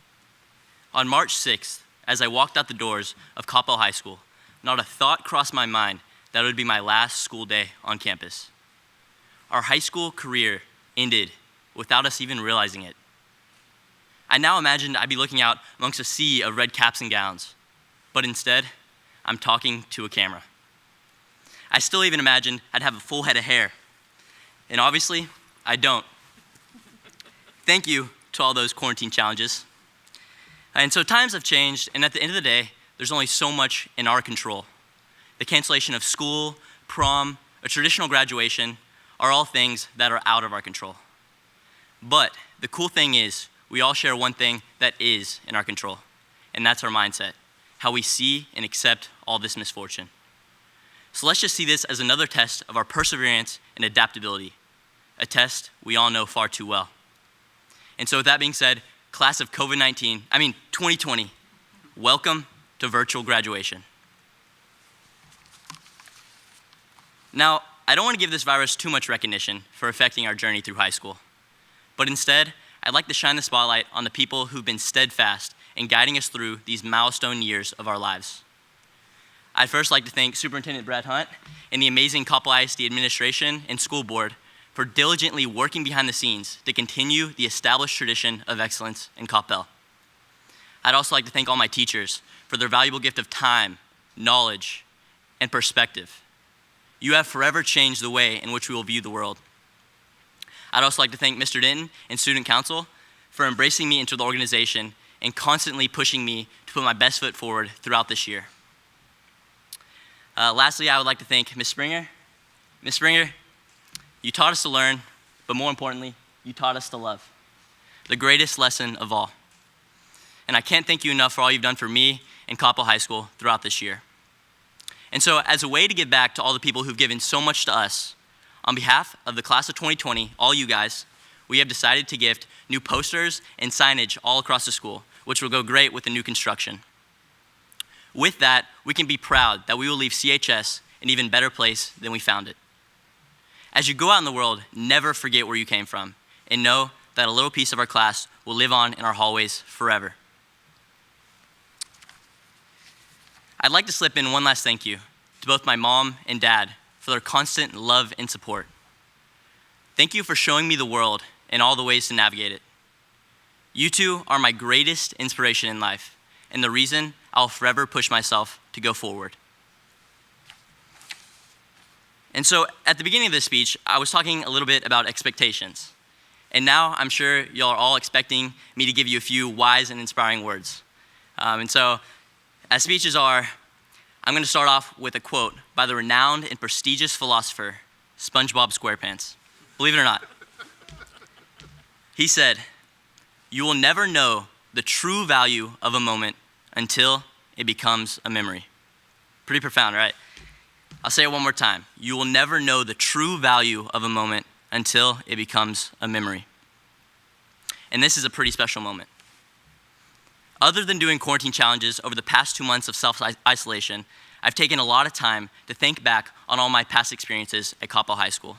On March 6th, as I walked out the doors of Coppell High School, not a thought crossed my mind that it would be my last school day on campus. Our high school career ended without us even realizing it. I now imagined I'd be looking out amongst a sea of red caps and gowns, but instead, I'm talking to a camera. I still even imagined I'd have a full head of hair, and obviously, I don't. Thank you to all those quarantine challenges. And so times have changed, and at the end of the day, there's only so much in our control. The cancellation of school, prom, a traditional graduation are all things that are out of our control. But the cool thing is, we all share one thing that is in our control, and that's our mindset, how we see and accept all this misfortune. So let's just see this as another test of our perseverance and adaptability, a test we all know far too well. And so with that being said, class of 2020, welcome to virtual graduation. Now, I don't want to give this virus too much recognition for affecting our journey through high school, but instead, I'd like to shine the spotlight on the people who've been steadfast in guiding us through these milestone years of our lives. I'd first like to thank Superintendent Brad Hunt and the amazing Coppell ISD administration and school board for diligently working behind the scenes to continue the established tradition of excellence in Coppell. I'd also like to thank all my teachers for their valuable gift of time, knowledge, and perspective. You have forever changed the way in which we will view the world. I'd also like to thank Mr. Denton and Student Council for embracing me into the organization and constantly pushing me to put my best foot forward throughout this year. Lastly, I would like to thank Ms. Springer. Ms. Springer, you taught us to learn, but more importantly, you taught us to love, the greatest lesson of all. And I can't thank you enough for all you've done for me and Coppell High School throughout this year. And so as a way to give back to all the people who've given so much to us, on behalf of the class of 2020, all you guys, we have decided to gift new posters and signage all across the school, which will go great with the new construction. With that, we can be proud that we will leave CHS an even better place than we found it. As you go out in the world, never forget where you came from, and know that a little piece of our class will live on in our hallways forever. I'd like to slip in one last thank you to both my mom and dad for their constant love and support. Thank you for showing me the world and all the ways to navigate it. You two are my greatest inspiration in life, and the reason I'll forever push myself to go forward. And so at the beginning of this speech, I was talking a little bit about expectations. And now I'm sure y'all are all expecting me to give you a few wise and inspiring words. And so as speeches are, I'm going to start off with a quote by the renowned and prestigious philosopher, SpongeBob SquarePants. Believe it or not. He said, "You will never know the true value of a moment until it becomes a memory." Pretty profound, right? I'll say it one more time. You will never know the true value of a moment until it becomes a memory. And this is a pretty special moment. Other than doing quarantine challenges over the past 2 months of self-isolation, I've taken a lot of time to think back on all my past experiences at Coppell High School.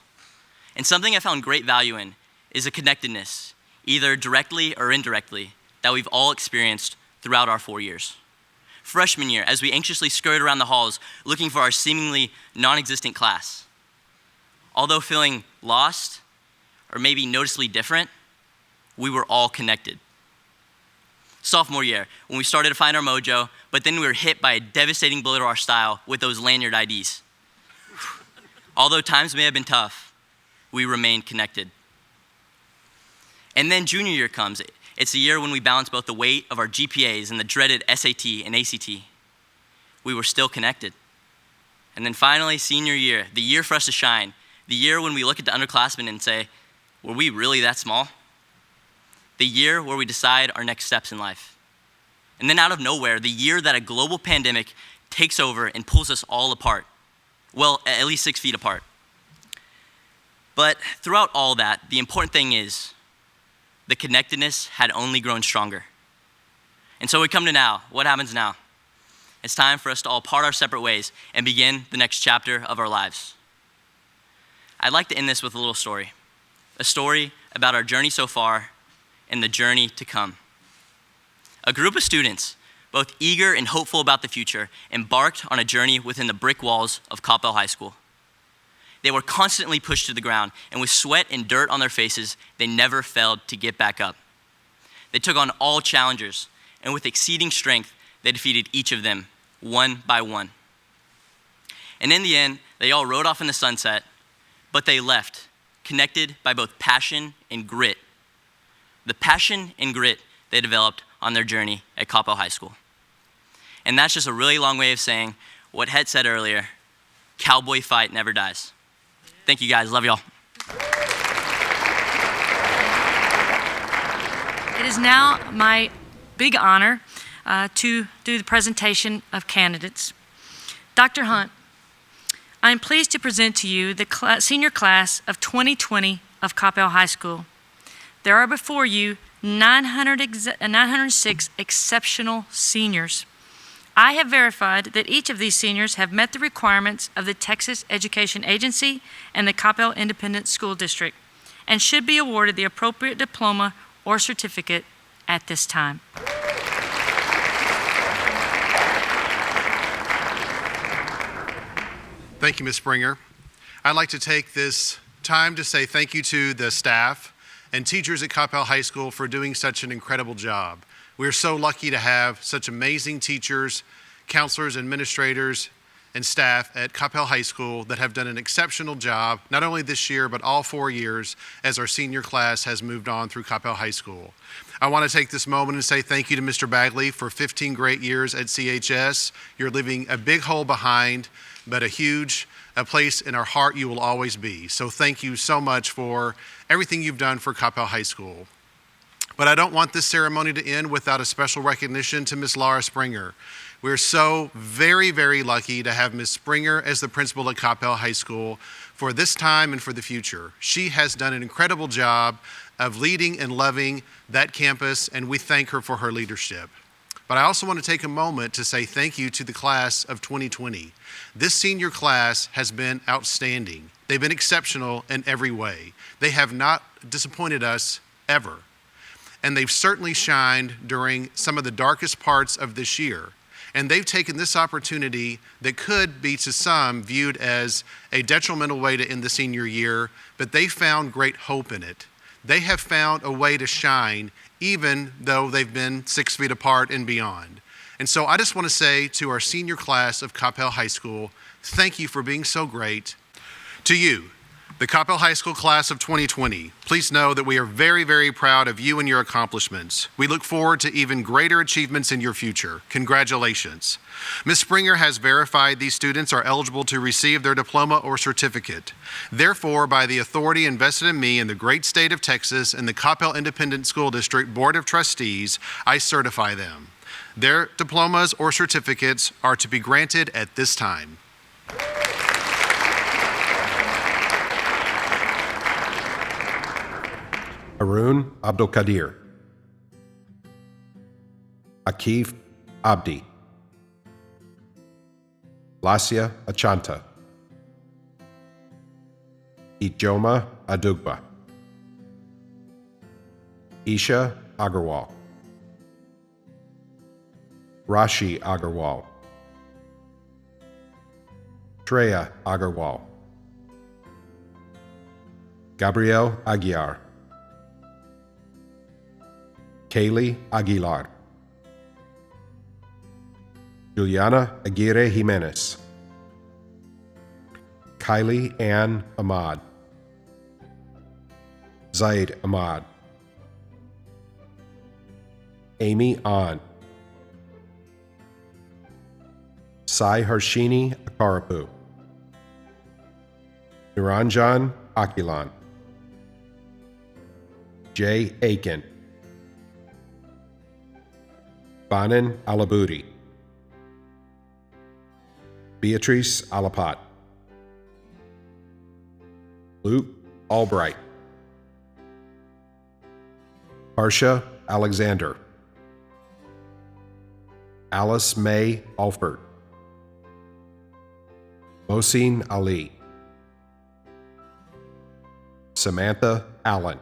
And something I found great value in is a connectedness, either directly or indirectly, that we've all experienced throughout our 4 years. Freshman year, as we anxiously scurried around the halls looking for our seemingly non-existent class. Although feeling lost, or maybe noticeably different, we were all connected. Sophomore year, when we started to find our mojo, but then we were hit by a devastating blow to our style with those lanyard IDs. Although times may have been tough, we remained connected. And then junior year comes. It's a year when we balance both the weight of our GPAs and the dreaded SAT and ACT. We were still connected. And then finally, senior year, the year for us to shine, the year when we look at the underclassmen and say, were we really that small? The year where we decide our next steps in life. And then out of nowhere, the year that a global pandemic takes over and pulls us all apart. Well, at least 6 feet apart. But throughout all that, the important thing is the connectedness had only grown stronger. And so we come to now. What happens now? It's time for us to all part our separate ways and begin the next chapter of our lives. I'd like to end this with a little story. A story about our journey so far and the journey to come. A group of students, both eager and hopeful about the future, embarked on a journey within the brick walls of Coppell High School. They were constantly pushed to the ground, and with sweat and dirt on their faces, they never failed to get back up. They took on all challengers, and with exceeding strength, they defeated each of them, one by one. And in the end, they all rode off in the sunset, but they left, connected by both passion and grit. The passion and grit they developed on their journey at Coppell High School. And that's just a really long way of saying what Het said earlier, cowboy fight never dies. Thank you guys, love y'all. It is now my big honor to do the presentation of candidates. Dr. Hunt, I am pleased to present to you the senior class of 2020 of Coppell High School. There are before you 906 exceptional seniors. I have verified that each of these seniors have met the requirements of the Texas Education Agency and the Coppell Independent School District and should be awarded the appropriate diploma or certificate at this time. Thank you, Ms. Springer. I'd like to take this time to say thank you to the staff and teachers at Coppell High School for doing such an incredible job. We're so lucky to have such amazing teachers, counselors, administrators, and staff at Coppell High School that have done an exceptional job, not only this year, but all 4 years as our senior class has moved on through Coppell High School. I want to take this moment and say thank you to Mr. Bagley for 15 great years at CHS. You're leaving a big hole behind, but a place in our heart you will always be. So thank you so much for everything you've done for Coppell High School. But I don't want this ceremony to end without a special recognition to Ms. Laura Springer. We're so very, very lucky to have Ms. Springer as the principal at Coppell High School for this time and for the future. She has done an incredible job of leading and loving that campus, and we thank her for her leadership. But I also want to take a moment to say thank you to the class of 2020. This senior class has been outstanding. They've been exceptional in every way. They have not disappointed us ever. And they've certainly shined during some of the darkest parts of this year. And they've taken this opportunity that could be to some viewed as a detrimental way to end the senior year, but they found great hope in it. They have found a way to shine even though they've been 6 feet apart and beyond. And so I just want to say to our senior class of Coppell High School, thank you for being so great. To you, the Coppell High School class of 2020, please know that we are very, very proud of you and your accomplishments. We look forward to even greater achievements in your future. Congratulations. Ms. Springer has verified these students are eligible to receive their diploma or certificate. Therefore, by the authority invested in me in the great state of Texas and the Coppell Independent School District Board of Trustees, I certify them. Their diplomas or certificates are to be granted at this time. Harun Abdul Qadir, Akif Abdi, Lasya Achanta, Ijoma Adugba, Isha Agarwal, Rashi Agarwal, Treya Agarwal, Gabriel Aguiar, Kaylee Aguilar, Juliana Aguirre Jimenez, Kylie Ann Ahmad, Zaid Ahmad, Amy An, Sai Harshini Akarapu, Niranjan Akilan, Jay Aiken, Banan Alabudi, Beatrice Alapat, Luke Albright, Harsha Alexander, Alice May Alford, Mohsin Ali, Samantha Allen,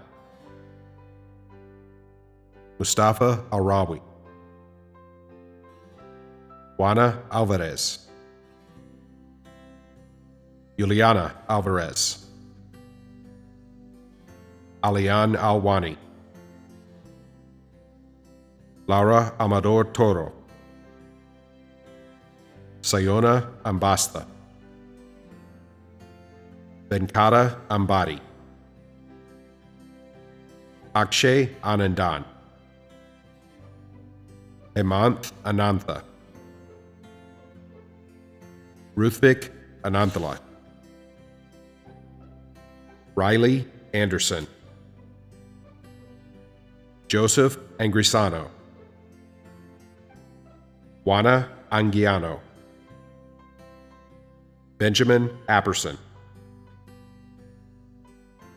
Mustafa Arawi, Juana Alvarez, Juliana Alvarez, Alian Alwani, Laura Amador Toro, Sayona Ambasta, Venkata Ambadi, Akshay Anandan, Hemant Anantha, Ruthvik Ananthala, Riley Anderson, Joseph Angrisano, Juana Anguiano, Benjamin Apperson,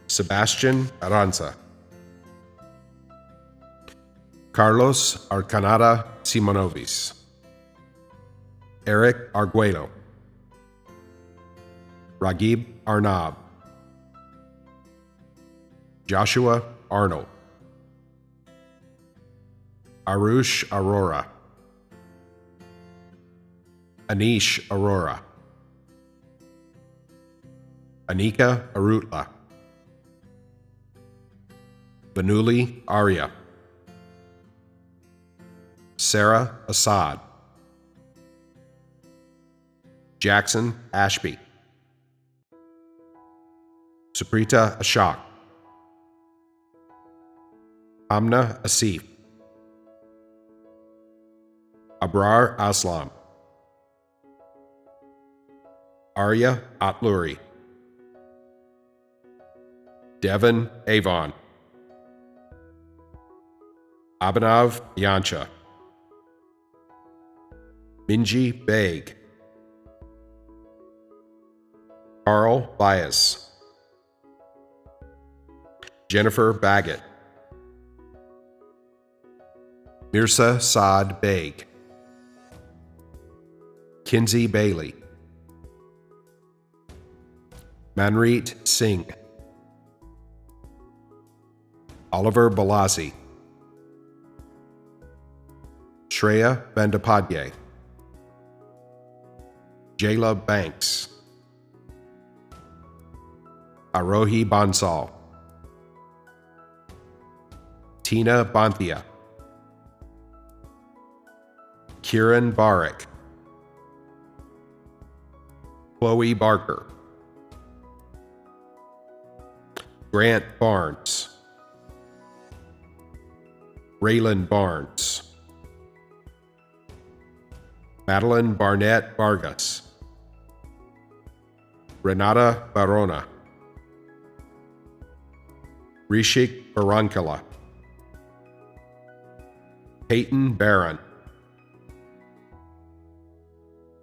Sebastian Aranza, Carlos Arcanada Simonovis, Eric Arguello, Ragib Arnab, Joshua Arnold, Arush Arora, Anish Arora, Anika Arutla, Vanuli Arya, Sarah Assad, Jackson Ashby, Suprita Ashok, Amna Asif, Abrar Aslam, Arya Atluri, Devon Avon, Abhinav Yancha, Minji Beg, Carl Bias, Jennifer Baggett, Mirsa Saad Beg, Kinsey Bailey, Manreet Singh, Oliver Balasi, Shreya Bandapadye, Jayla Banks, Arohi Bansal, Tina Banthia, Kieran Barak, Chloe Barker, Grant Barnes, Raylan Barnes, Madeline Barnett Vargas, Renata Barona, Rishik Barankala, Peyton Barron,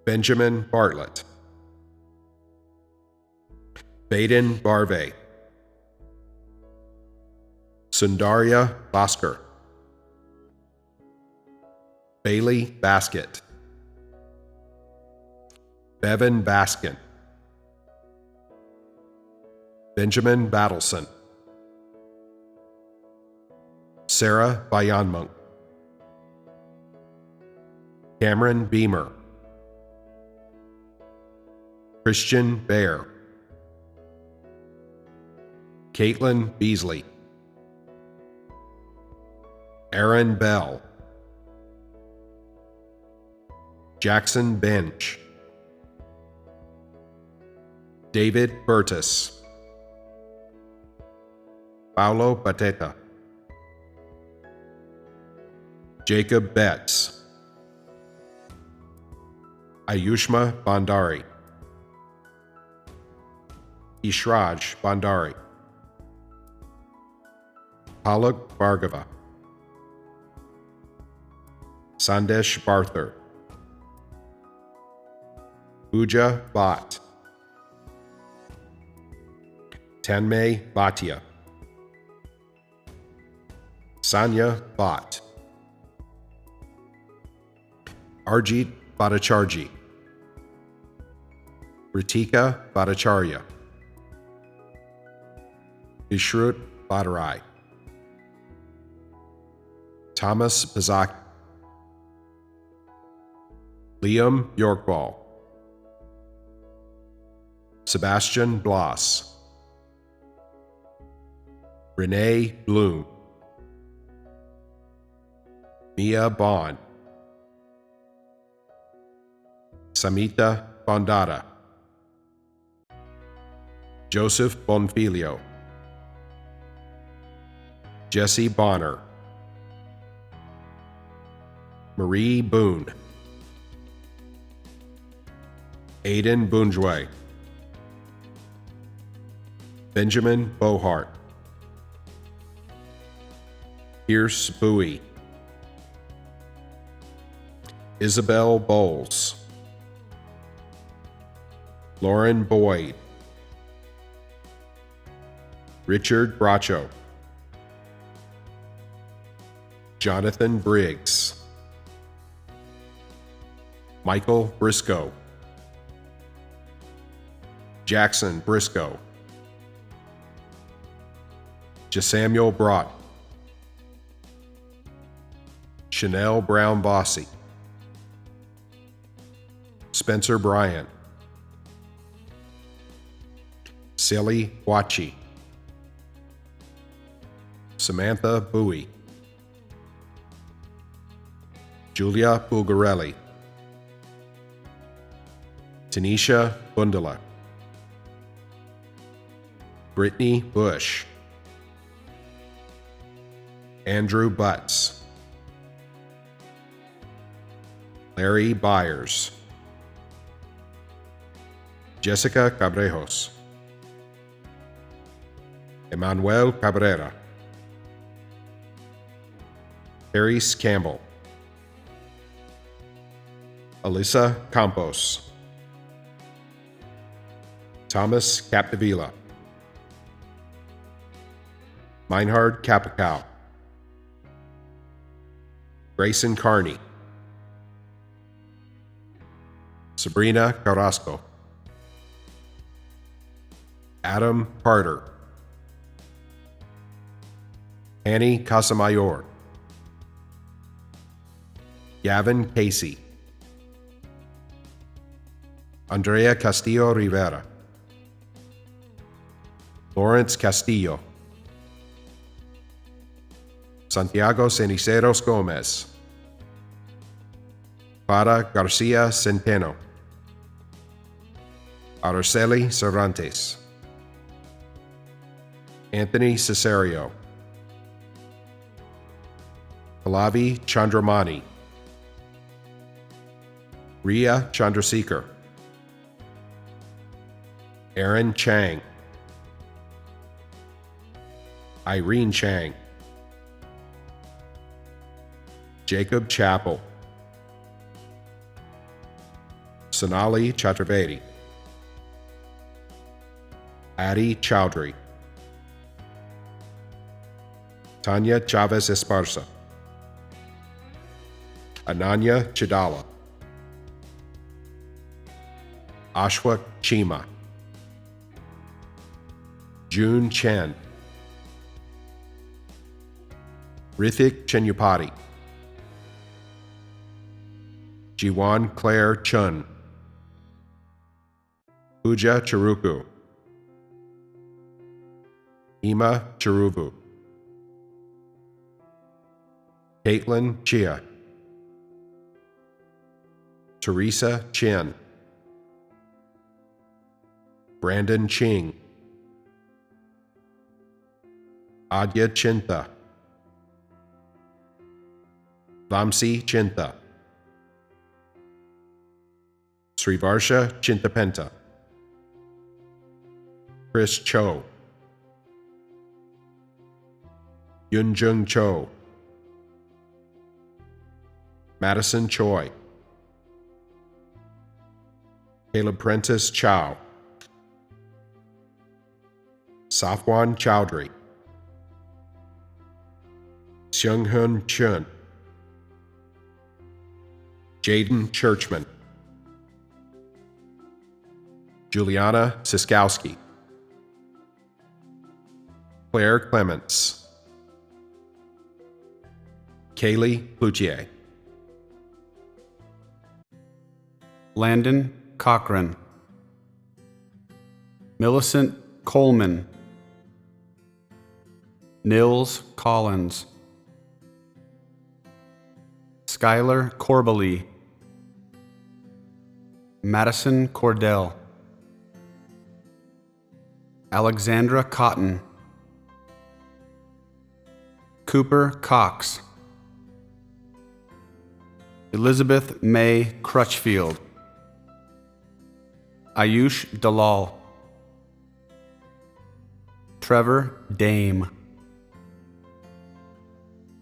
Benjamin Bartlett, Baden Barve, Sundarya Bhaskar, Bailey Basket, Bevan Baskin, Benjamin Battleson, Sarah Bayanmonk, Cameron Beamer, Christian Baer, Caitlin Beasley, Aaron Bell, Jackson Bench, David Burtis, Paulo Bateta, Jacob Betts, Ayushma Bandari, Ishraj Bandari, Palak Bhargava, Sandesh Barthur, Pooja Bhatt, Tanmay Bhatia, Sanya Bhatt, Arjit Bhattacharjee, Ritika Bhattacharya, Ishrut Badarai, Thomas Bazaki, Liam Yorkball, Sebastian Bloss, Renee Bloom, Mia Bond, Samita Bondada, Joseph Bonfilio, Jesse Bonner, Marie Boone, Aidan Boonjway, Benjamin Bohart, Pierce Bowie, Isabel Bowles, Lauren Boyd, Richard Bracho, Jonathan Briggs, Michael Briscoe, Jackson Briscoe, Jasamuel Brott, Chanel Brown Bossy, Spencer Bryant, Silly Wachi, Samantha Bowie, Julia Bulgarelli, Tanisha Bundala, Brittany Bush, Andrew Butts, Larry Byers, Jessica Cabrejos, Emmanuel Cabrera, Harris Campbell, Alyssa Campos, Thomas Capdevila, Meinhard Capicow, Grayson Carney, Sabrina Carrasco, Adam Carter, Annie Casamayor, Gavin Casey, Andrea Castillo Rivera, Lawrence Castillo, Santiago Ceniceros Gomez, Clara Garcia Centeno, Araceli Cervantes, Anthony Cesario, Pallavi Chandramani, Ria Chandrasekhar, Aaron Chang, Irene Chang, Jacob Chappell, Sonali Chaturvedi, Adi Chowdhury, Tanya Chavez Esparza, Ananya Chidala, Ashwa Chima, June Chen, Rithik Chenyupati, Jiwan Claire Chun, Pooja Charuku, Ima Charuvu, Caitlin Chia, Teresa Chen, Brandon Ching, Adya Chinta, Vamsi Chinta, Srivarsha Chintapenta, Chris Cho, Yunjung Cho, Madison Choi, Caleb Prentice Chow, Safwan Chowdhury, Seunghun Chun, Jaden Churchman, Juliana Siskowski, Claire Clements, Kaylee Cloutier, Landon Cochran, Millicent Coleman, Nils Collins, Skylar Corbally, Madison Cordell, Alexandra Cotton, Cooper Cox, Elizabeth May Crutchfield, Ayush Dalal, Trevor Dame,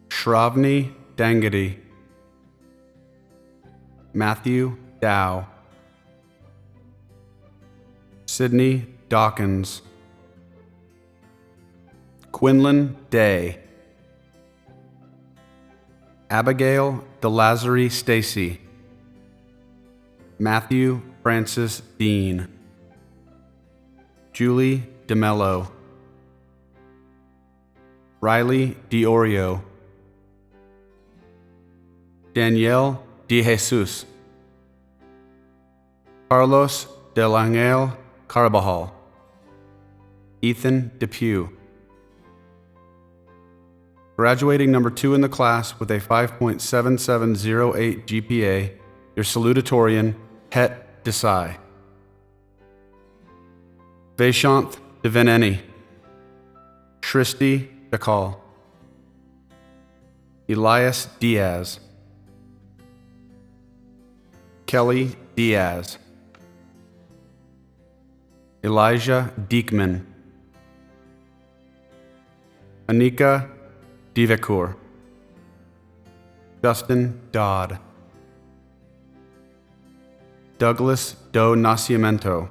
Shravani Dangadi, Matthew Dow, Sydney Dawkins, Quinlan Day, Abigail DeLazare Stacy, Matthew Francis Dean, Julie DeMello, Riley DiOrio, Danielle DeJesus, Carlos Delangel Carbajal, Ethan Depew. Graduating number 2 in the class with a 5.7708 GPA, your salutatorian, Het Desai. Vaishanth Devaneni, Shristi Dakal, Elias Diaz, Kelly Diaz, Elijah Diekman, Anika Divakur, Justin Dodd, Douglas Do Nascimento.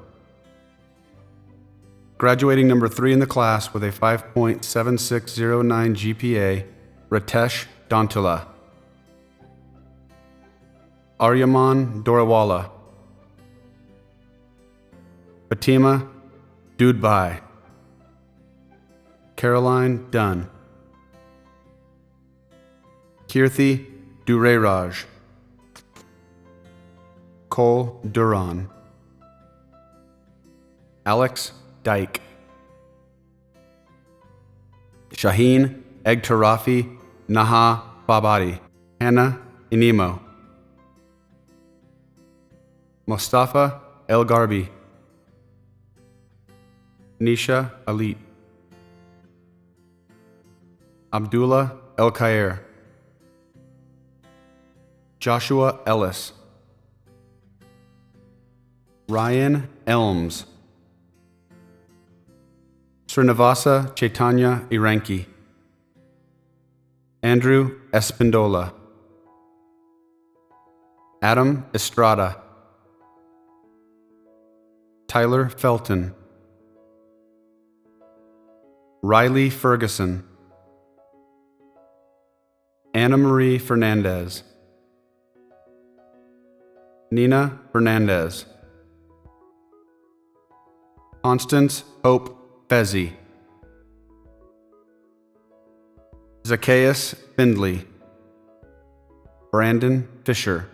Graduating number 3 in the class with a 5.7609 GPA, Ritesh Dantula, Aryaman Dorawala, Fatima Dudbai, Caroline Dunn, Kirthi Dureraj, Cole Duran, Alex Dyke, Shaheen Egtarafi Naha Babadi, Hannah Inimo, Mustafa El Garbi, Nisha Alit, Abdullah El Khair, Joshua Ellis, Ryan Elms, Srinivasa Chaitanya Iranki, Andrew Espindola, Adam Estrada, Tyler Felton, Riley Ferguson, Anna Marie Fernandez, Nina Fernandez, Constance Hope Fezzi, Zacchaeus Findley, Brandon Fisher,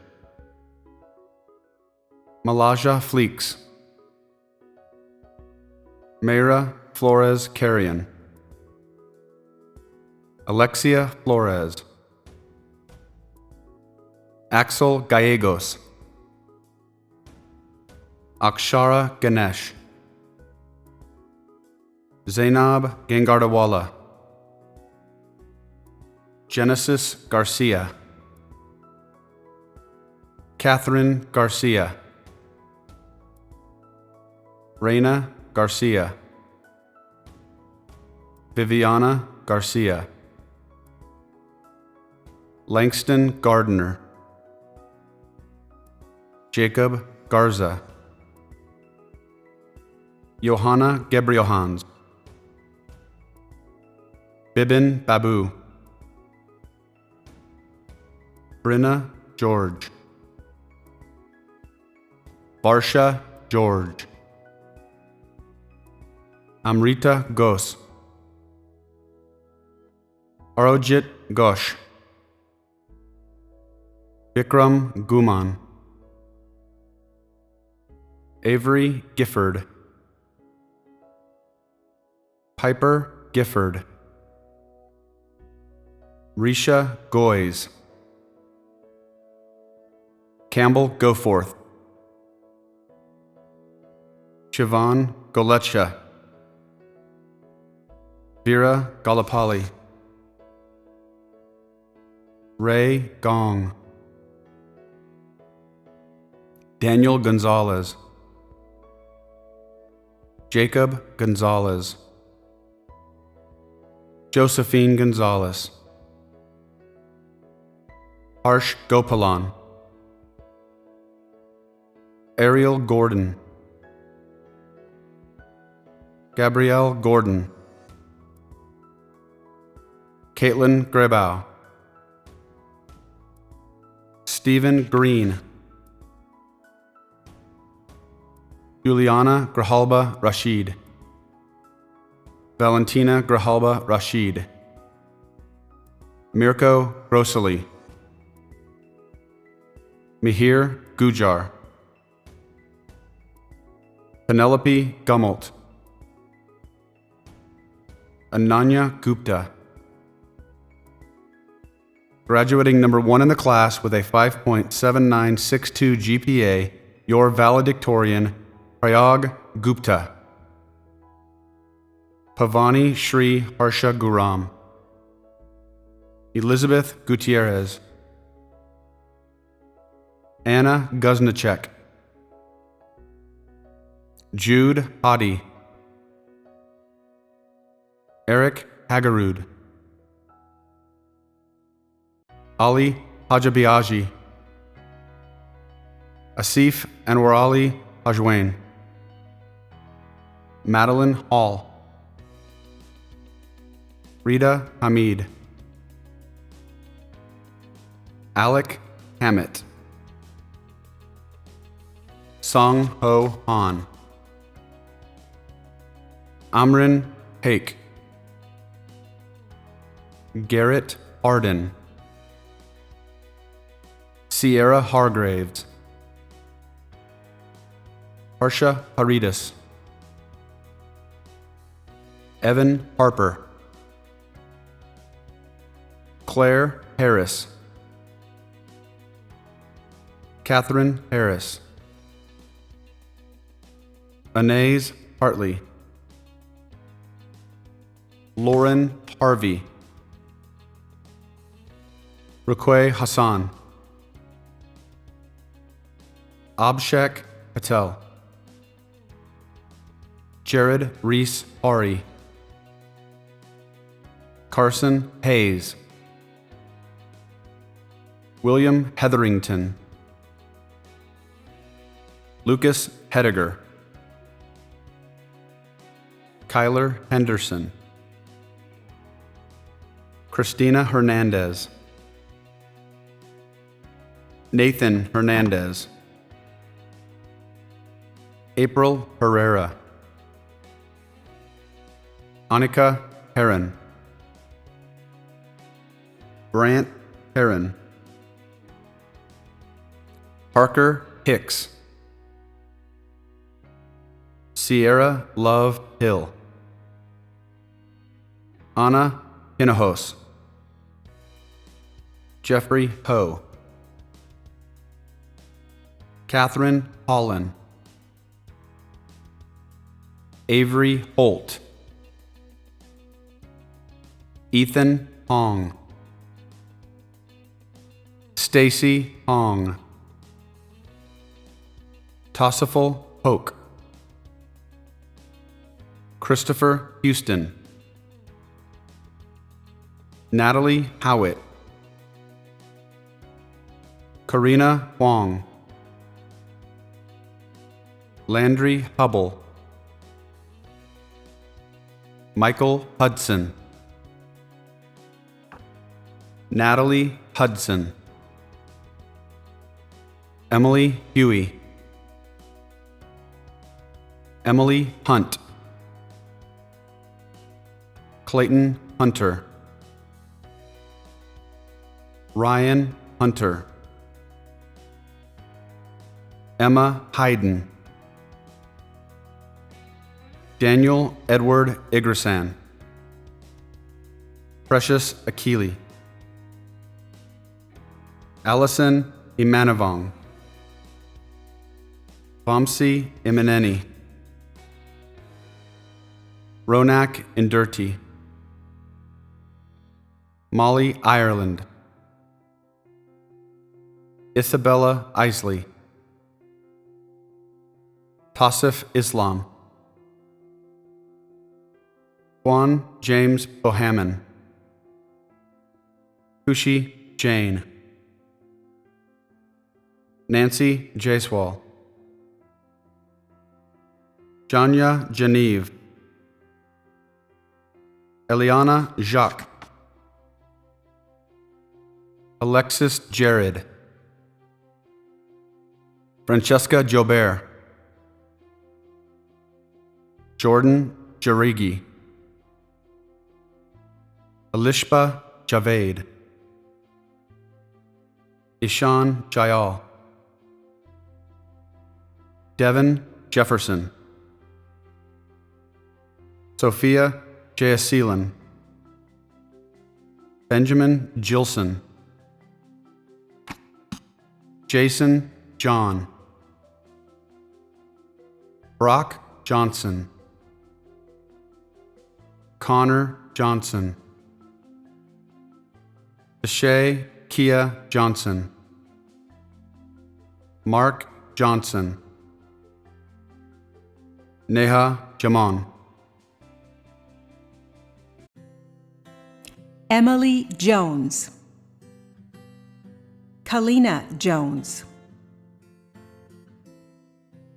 Malaja Fleeks, Mayra Flores Carrion, Alexia Flores, Axel Gallegos, Akshara Ganesh, Zainab Gangardawala, Genesis Garcia, Catherine Garcia, Reina Garcia, Viviana Garcia, Langston Gardner, Jacob Garza, Johanna Gebriohans, Bibin Babu, Brinna George, Barsha George, Amrita Ghosh, Arojit Ghosh, Vikram Guman, Avery Gifford, Piper Gifford, Risha Goys, Campbell Goforth, Siobhan Golecha, Vera Galapali, Ray Gong, Daniel Gonzalez, Jacob Gonzalez, Josephine Gonzalez, Harsh Gopalan, Ariel Gordon, Gabrielle Gordon, Caitlin Grebow, Stephen Green, Juliana Grijalba Rashid, Valentina Grijalba Rashid, Mirko Grosely, Mihir Gujar, Penelope Gummelt, Ananya Gupta. Graduating number 1 in the class with a 5.7962 GPA, your valedictorian, Prayag Gupta. Pavani Shri Harsha Guram, Elizabeth Gutierrez, Anna Guznicek, Jude Hadi, Eric Hagarud, Ali Hajabiaji, Asif Anwarali Hajwain, Madeline Hall, Rita Hamid, Alec Hammett, Song Ho Han, Amrin Haik, Garrett Arden, Sierra Hargraves, Harsha Haridas, Evan Harper, Claire Harris, Catherine Harris, Anais Hartley, Lauren Harvey, Ruqay Hassan, Abhishek Patel, Jared Reese Ari, Carson Hayes, William Hetherington, Lucas Hediger, Kyler Henderson, Christina Hernandez, Nathan Hernandez, April Herrera, Annika Heron, Brant Heron, Parker Hicks, Sierra Love Hill, Anna Hinahos, Jeffrey Ho, Catherine Holland, Avery Holt, Ethan Hong, Stacy Hong, Tossiful Hoke, Christopher Houston, Natalie Howitt, Karina Huang, Landry Hubble, Michael Hudson, Natalie Hudson, Emily Huey, Emily Hunt, Clayton Hunter, Ryan Hunter, Emma Hayden, Daniel Edward Igrasan, Precious Akili, Allison Imanavong, Vamsi Imaneni, Ronak Indurti, Molly Ireland, Isabella Isley, Tassif Islam, Juan James Bohaman, Kushi Jane, Nancy Jaiswal, Janya Geneve, Eliana Jacques, Alexis Jared, Francesca Jobert, Jordan Jarigi, Alishba Javed, Ishan Jayal, Devin Jefferson, Sophia Jayasilan, Benjamin Gilson, Jason John, Brock Johnson, Connor Johnson, Deshay Kia Johnson, Mark Johnson, Neha Jamon, Emily Jones, Kalina Jones,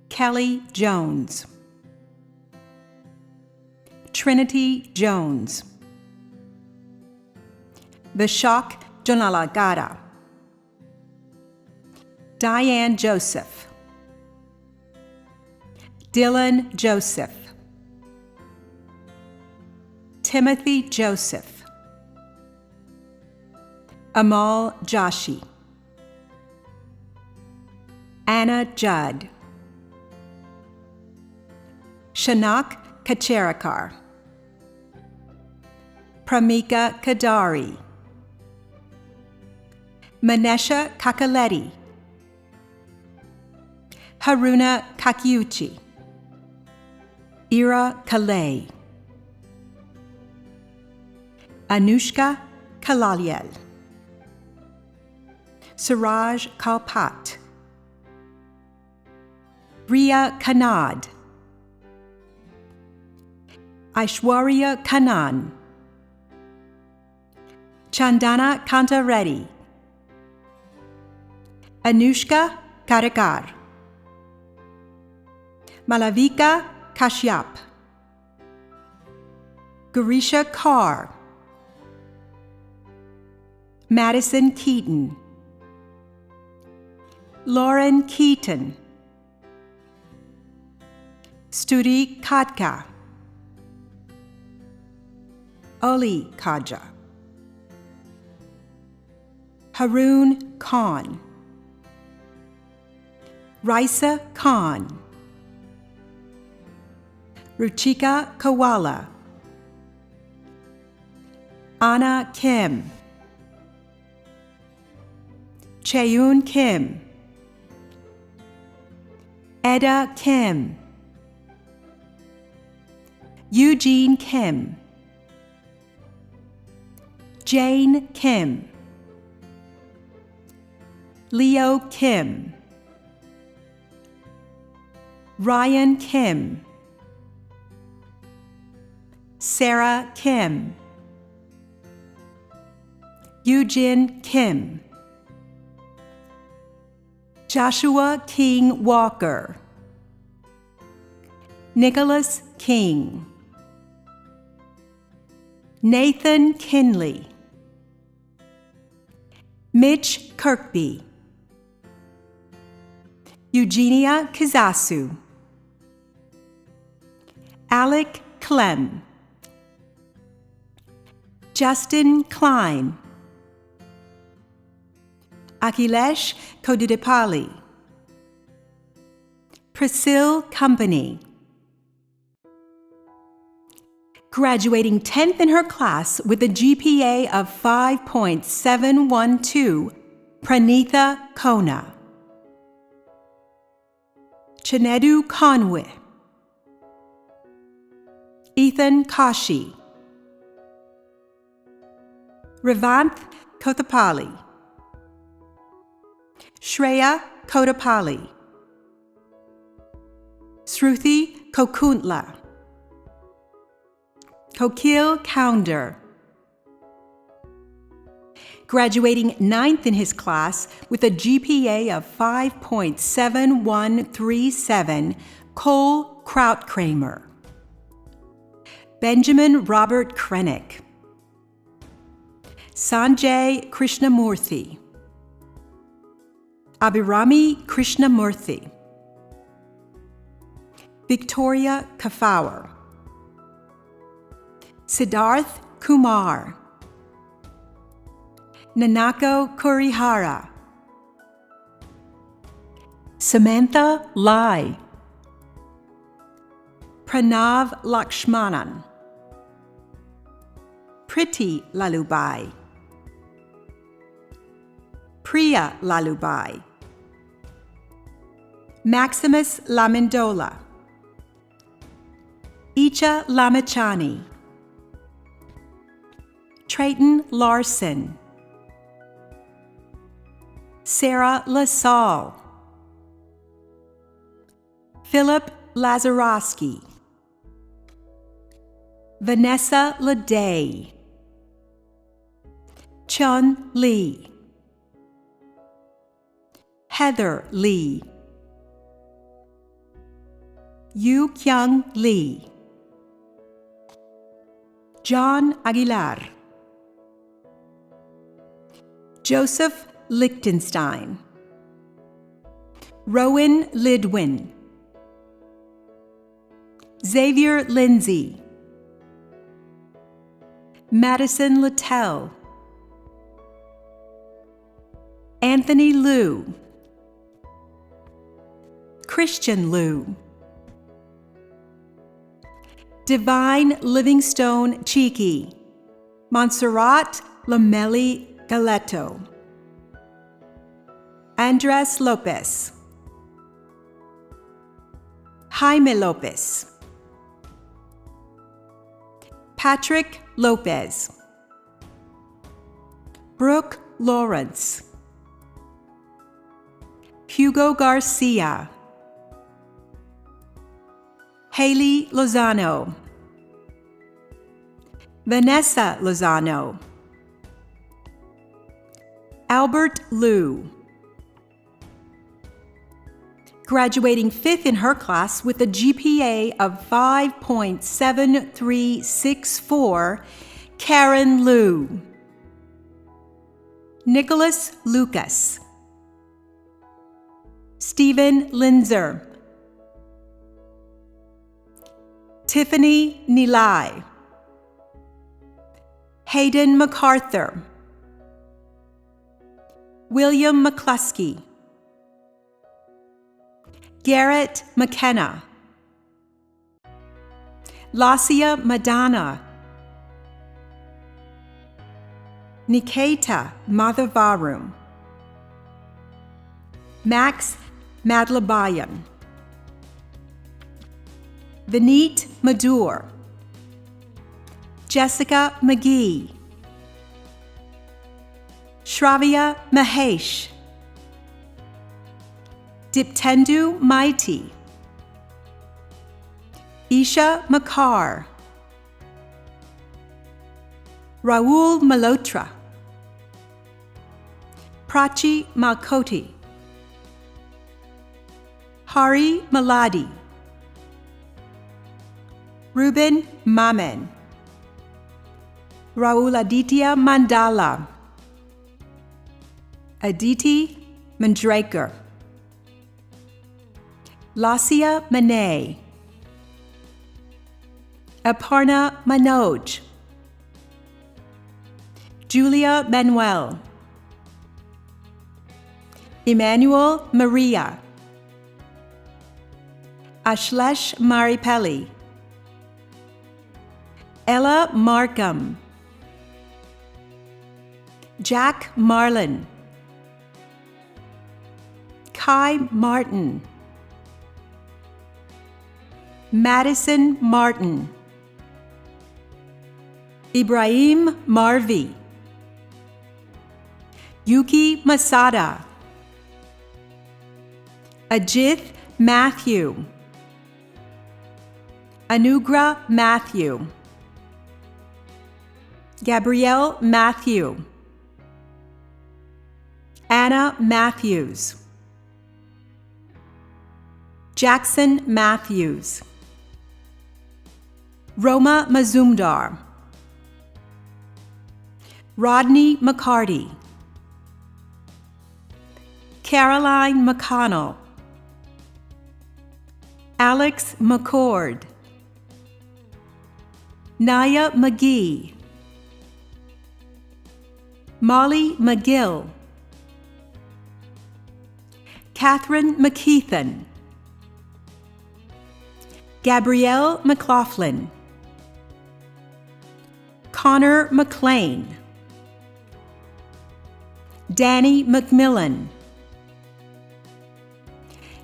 Kelly Jones, Trinity Jones, Vishak Jonalagada, Diane Joseph, Dylan Joseph, Timothy Joseph, Amal Joshi, Anna Judd, Shanak Kacherakar, Pramika Kadari, Manesha Kakaletti, Haruna Kakiuchi, Ira Kalei, Anushka Kalaliel, Suraj Kalpat, Ria Kanad, Aishwarya Kanan, Chandana Kantareddy, Anushka Karakar, Malavika Kashyap, Garisha Kaur, Madison Keaton, Lauren Keaton, Studi Katka, Oli Kaja, Haroon Khan, Raisa Khan, Ruchika Kawala, Anna Kim, Cheyoon Kim, Eda Kim, Eugene Kim, Jane Kim, Leo Kim, Ryan Kim, Sarah Kim, Eugene Kim, Joshua King Walker, Nicholas King, Nathan Kinley, Mitch Kirkby, Eugenia Kizasu, Alec Clem, Justin Klein, Akhilesh Kodidipali, Priscille Company. Graduating 10th in her class with a GPA of 5.712, Pranitha Kona. Chinedu Conway, Ethan Kashi, Revanth Kothapali, Shreya Kodapali, Shruti Kokuntla, Kokil Kaunder. Graduating 9th in his class with a GPA of 5.7137, Cole Krautkramer. Benjamin Robert Krennick, Sanjay Krishnamurthy, Abhirami Krishnamurthy, Victoria Kafaur, Siddharth Kumar, Nanako Kurihara, Samantha Lai, Pranav Lakshmanan, Priti Lalubai, Priya Lalubai, Maximus Lamendola, Icha Lamachani, Trayton Larson, Sarah LaSalle, Philip Lazarowski, Vanessa Leday, Chun Lee, Heather Lee, Yu Kyung Lee, John Aguilar, Joseph Lichtenstein, Rowan Lidwin, Xavier Lindsay, Madison Littell, Anthony Liu, Christian Liu, Divine Livingstone Cheeky, Montserrat Lamelli Galetto, Andres Lopez, Jaime Lopez, Patrick Lopez, Brooke Lawrence, Hugo Garcia, Haley Lozano, Vanessa Lozano, Albert Liu. Graduating 5th in her class with a GPA of 5.7364, Karen Liu. Nicholas Lucas, Stephen Linzer, Tiffany Nilai, Hayden MacArthur, William McCluskey, Garrett McKenna, Lasia Madana, Niketa Madhavarum, Max Madlabayan, Vineet Madur, Jessica McGee, Shravya Mahesh, Diptendu Maiti, Isha Makar, Raul Malhotra, Prachi Malkoti, Hari Maladi, Ruben Mamen, Raul Aditya Mandala, Aditi Mandraker, Lasia Manay, Aparna Manoj, Julia Manuel, Emmanuel Maria, Ashlesh Maripelli, Ella Markham, Jack Marlin, Kai Martin, Madison Martin, Ibrahim Marvi, Yuki Masada, Ajith Matthew, Anugra Matthew, Gabrielle Matthew, Anna Matthews, Jackson Matthews, Roma Mazumdar, Rodney McCarty, Caroline McConnell, Alex McCord, Naya McGee, Molly McGill, Catherine McKeithen, Gabrielle McLaughlin, Connor McLean, Danny McMillan,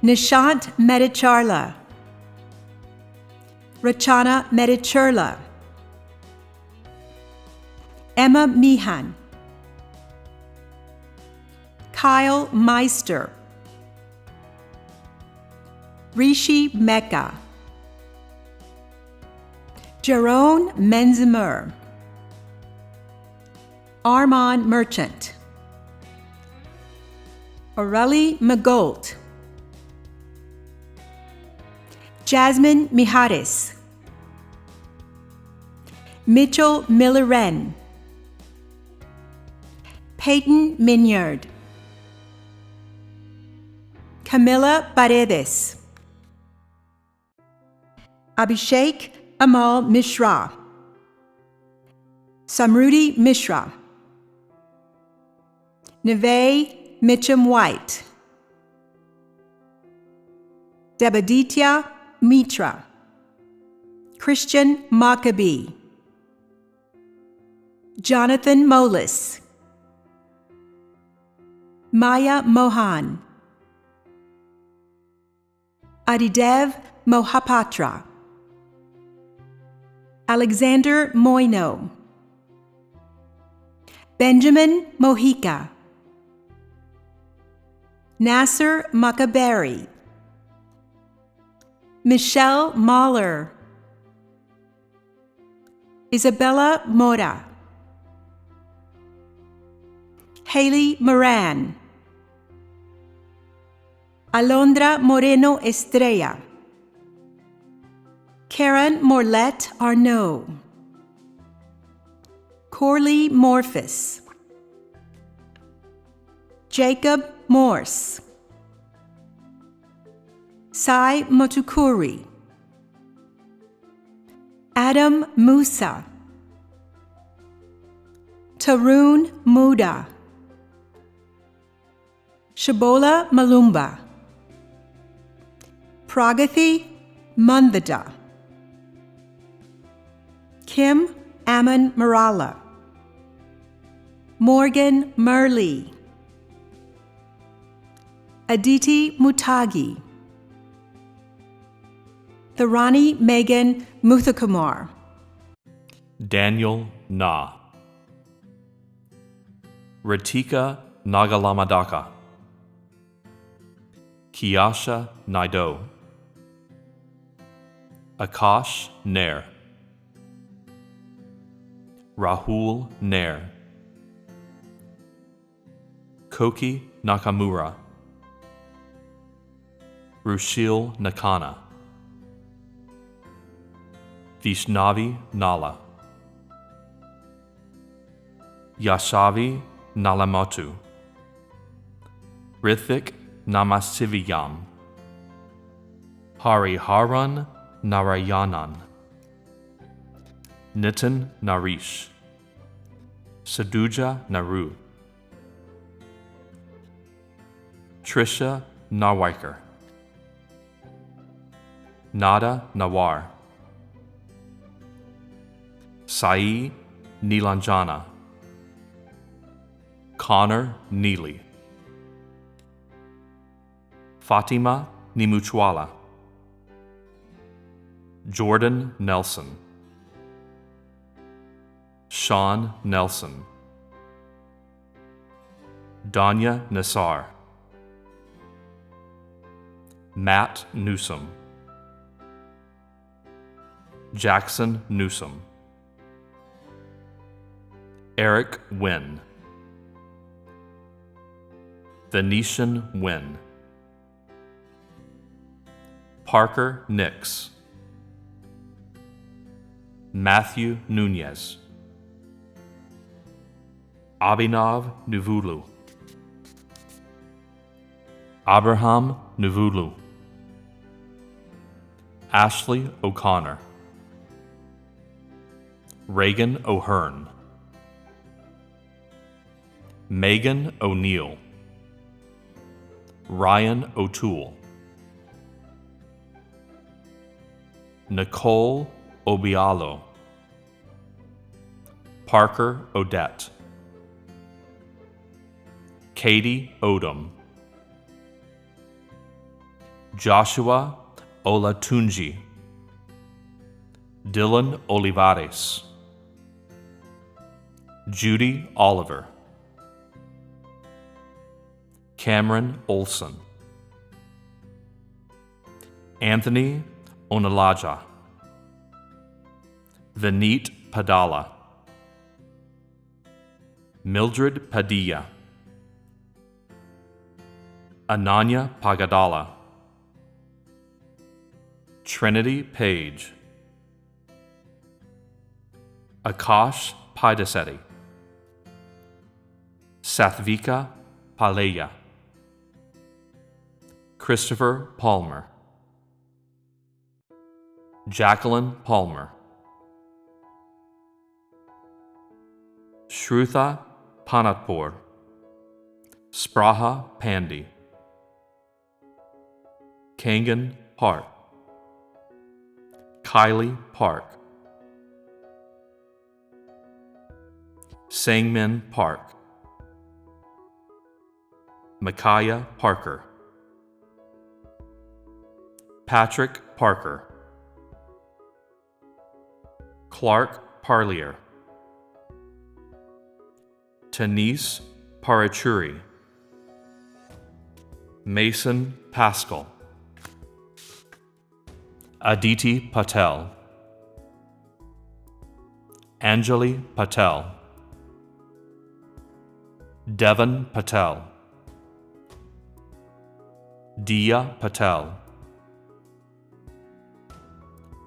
Nishant Medicharla, Rachana Medicharla, Emma Meehan, Kyle Meister, Rishi Mecca, Jerome Menzimer, Armand Merchant, Aurelie Magolt, Jasmine Mijares, Mitchell Millerin, Peyton Minyard, Camila Paredes, Abhishek Amal Mishra, Samruddhi Mishra, Neve Mitchum White, Debaditya Mitra, Christian Maccabee, Jonathan Molis, Maya Mohan, Adidev Mohapatra, Alexander Moino, Benjamin Mojica, Nasser Macaberi, Michelle Mahler, Isabella Mora, Haley Moran, Alondra Moreno Estrella, Karen Morlette Arnaud, Corley Morphus, Jacob Morse, Sai Motukuri, Adam Musa, Tarun Muda, Shabola Malumba, Pragathi Mandada, Kim Ammon Marala, Morgan Murley, Aditi Mutagi, Tharani Megan Muthakumar, Daniel Na, Ratika Nagalamadaka, Kiasha Naido, Akash Nair, Rahul Nair, Koki Nakamura, Rushil Nakana, Vishnavi Nala, Yashavi Nalamatu, Rithik Namasiviyam, Hariharan Narayanan, Nitin Narish, Saduja Naru, Trisha Narwiker, Nada Nawar, Sai Nilanjana, Connor Neely, Fatima Nimuchwala, Jordan Nelson, Sean Nelson, Danya Nassar, Matt Newsom, Jackson Newsom, Eric Wynn, Venetian Wynn, Parker Nix, Matthew Nunez, Abhinav Nuvulu, Abraham Nuvulu, Ashley O'Connor, Reagan O'Hearn, Megan O'Neill, Ryan O'Toole, Nicole Obialo, Parker Odette, Katie Odom, Joshua Olatunji, Dylan Olivares, Judy Oliver, Cameron Olson, Anthony Onalaja, Vineet Padala, Mildred Padilla, Ananya Pagadala, Trinity Page, Akash Paidasetti, Sathvika Paleya, Christopher Palmer, Jacqueline Palmer, Shrutha Panatpur, Spraha Pandi, Kangan Park, Kylie Park, Sangmin Park, Micaiah Parker, Patrick Parker, Clark Parlier, Tanise Parachuri, Mason Pascal, Aditi Patel, Anjali Patel, Devon Patel, Dia Patel,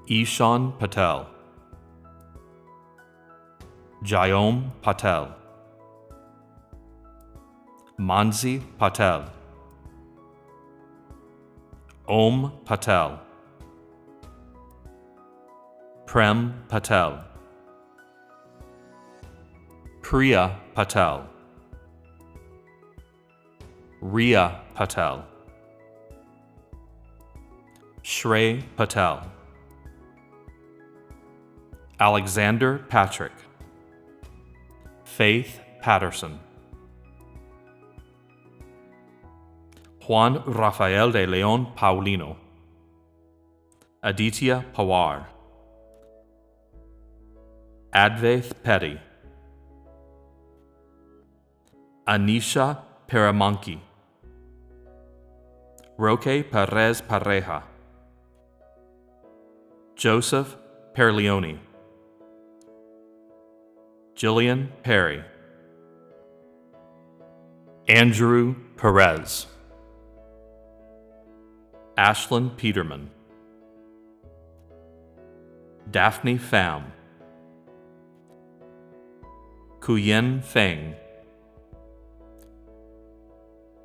Ishan Patel, Jayom Patel, Manzi Patel, Om Patel, Prem Patel, Priya Patel, Ria Patel, Shrey Patel, Alexander Patrick, Faith Patterson, Juan Rafael de Leon Paulino, Aditya Pawar, Advaith Petty, Anisha Paramanki, Roque Perez Pareja, Joseph Perleone, Jillian Perry, Andrew Perez, Ashlyn Peterman, Daphne Pham, Kuyen Feng,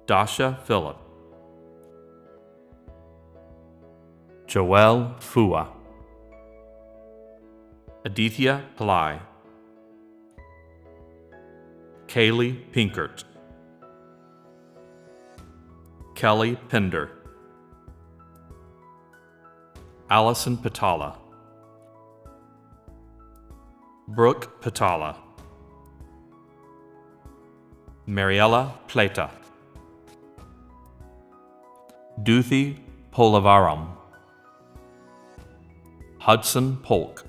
Dasha Phillip, Joelle Fua, Aditya Pillai, Kaylee Pinkert, Kelly Pinder, Allison Patala, Brooke Patala, Mariella Plata, Duthi Polavaram, Hudson Polk,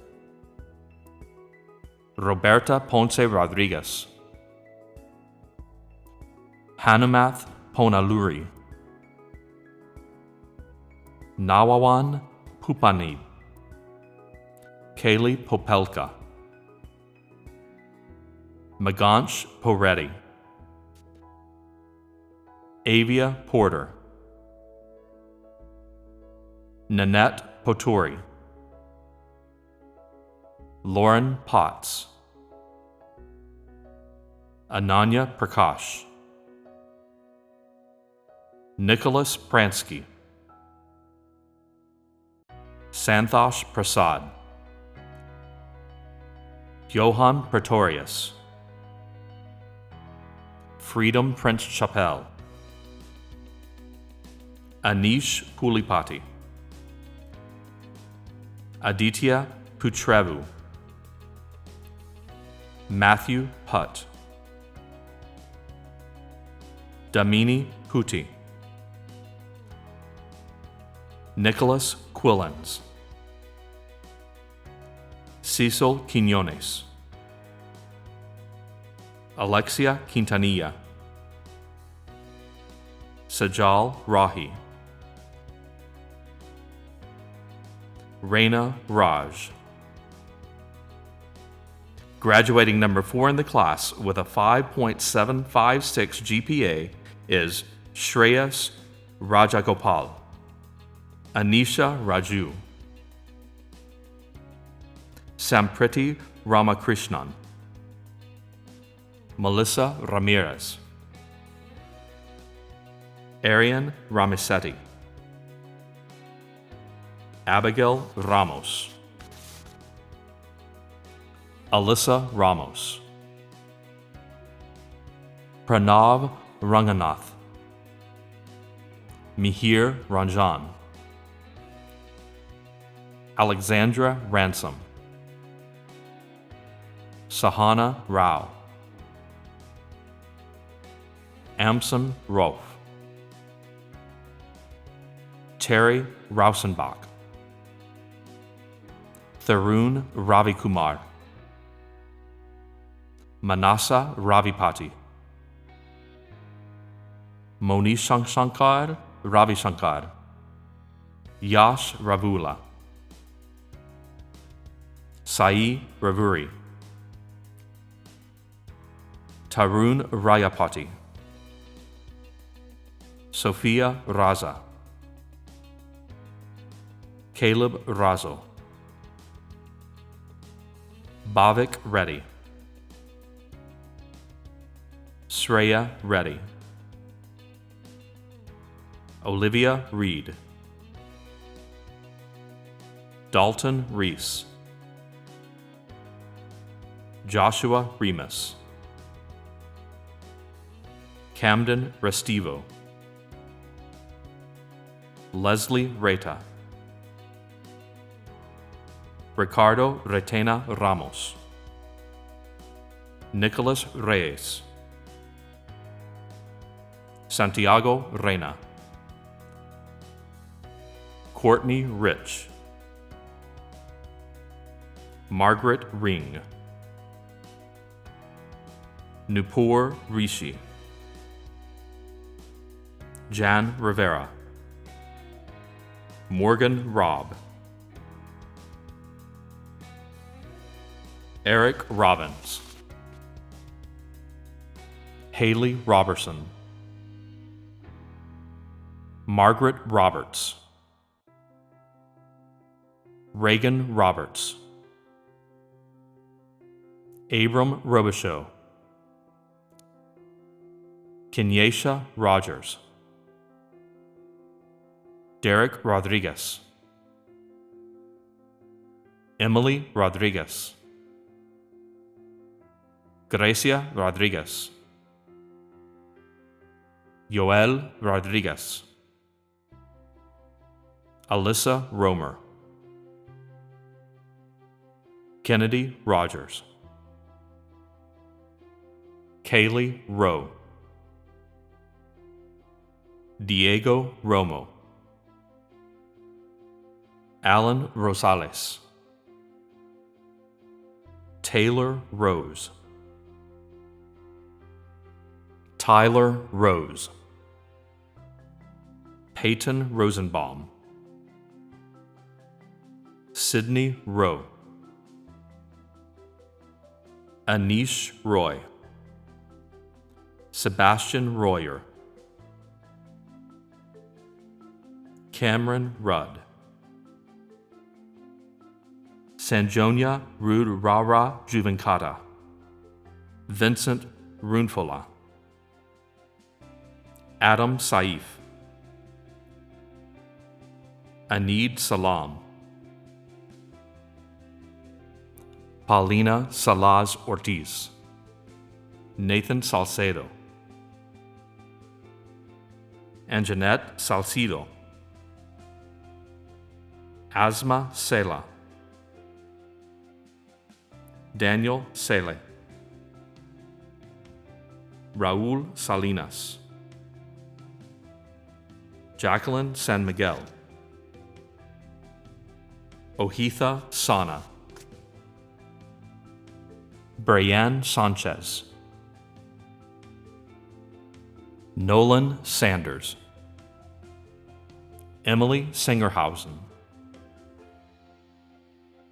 Roberta Ponce Rodriguez, Hanumath Ponaluri, Nawawan Pupani, Kaylee Popelka, Maganch Poretti, Avia Porter, Nanette Poturi, Lauren Potts, Ananya Prakash, Nicholas Pransky, Santhosh Prasad, Johan Pretorius, Freedom Prince Chappelle, Anish Pulipati, Aditya Putrevu, Matthew Putt, Damini Puti, Nicholas Quillens, Cecil Quinones, Alexia Quintanilla, Sajal Rahi, Reina Raj. Graduating number 4 in the class with a 5.756 GPA is Shreyas Rajagopal, Anisha Raju, Sampriti Ramakrishnan, Melissa Ramirez, Arian Ramisetti, Abigail Ramos, Alyssa Ramos, Pranav Ranganath, Mihir Ranjan, Alexandra Ransom, Sahana Rao, Amson Rolf, Terry Rausenbach, Tharun Ravikumar, Manasa Ravipati, Monish Shankar Ravi Shankar, Yash Ravula, Sai Ravuri, Tarun Rayapati, Sophia Raza, Caleb Razo, Bhavik Reddy, Shreya Reddy, Olivia Reed, Dalton Reese, Joshua Remus, Camden Restivo, Leslie Reta, Ricardo Retena Ramos, Nicholas Reyes, Santiago Reina, Courtney Rich, Margaret Ring, Nupur Rishi, Jan Rivera, Morgan Robb, Eric Robbins, Haley Robertson, Margaret Roberts, Reagan Roberts, Abram Robichaud, Kenyesha Rogers, Derek Rodriguez, Emily Rodriguez, Gracia Rodriguez, Yoel Rodriguez, Alyssa Romer, Kennedy Rogers, Kaylee Rowe, Diego Romo, Alan Rosales, Taylor Rose, Tyler Rose, Peyton Rosenbaum, Sydney Rowe, Anish Roy, Sebastian Royer, Cameron Rudd, Sanjonia Rudurara Juvenkata, Vincent Runfola, Adam Saif, Anid Salam, Paulina Salaz Ortiz, Nathan Salcedo, Anjanette Salcido, Asma Sela, Daniel Sele, Raul Salinas, Jacqueline San Miguel, Ohitha Sana, Brianne Sanchez, Nolan Sanders, Emily Singerhausen,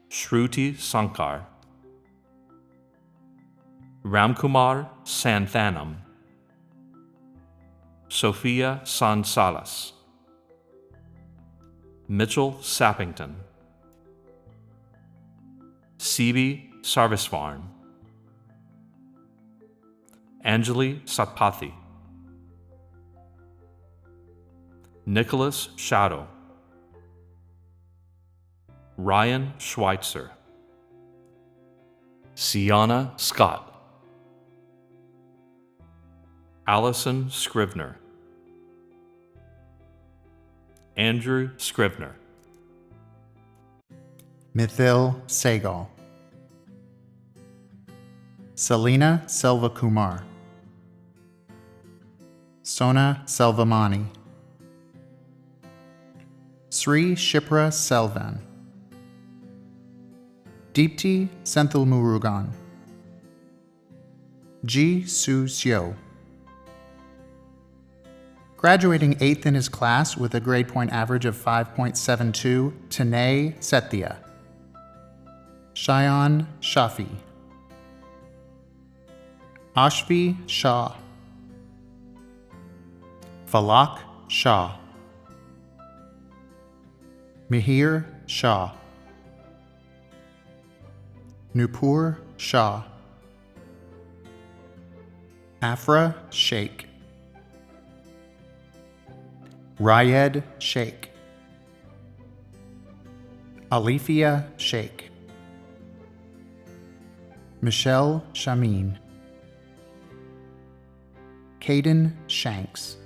Shruti Sankar, Ramkumar Santhanam, Sophia Sansalas, Mitchell Sappington, Sibi Sarvisvarn, Anjali Satpathy, Nicholas Shadow, Ryan Schweitzer, Sienna Scott, Allison Scrivener, Andrew Scrivener, Mithil Segal, Selena Selvakumar, Sona Selvamani, Sri Shipra Selvan, Deepti Senthilmurugan, Ji Su Seo. Graduating 8th in his class with a grade point average of 5.72, Tanay Sethia, Shayan Shafi, Ashvi Shah, Falak Shah, Mihir Shah, Nupur Shah, Afra Sheikh, Rayed Sheikh, Alifia Sheikh, Michelle Shamin, Caden Shanks,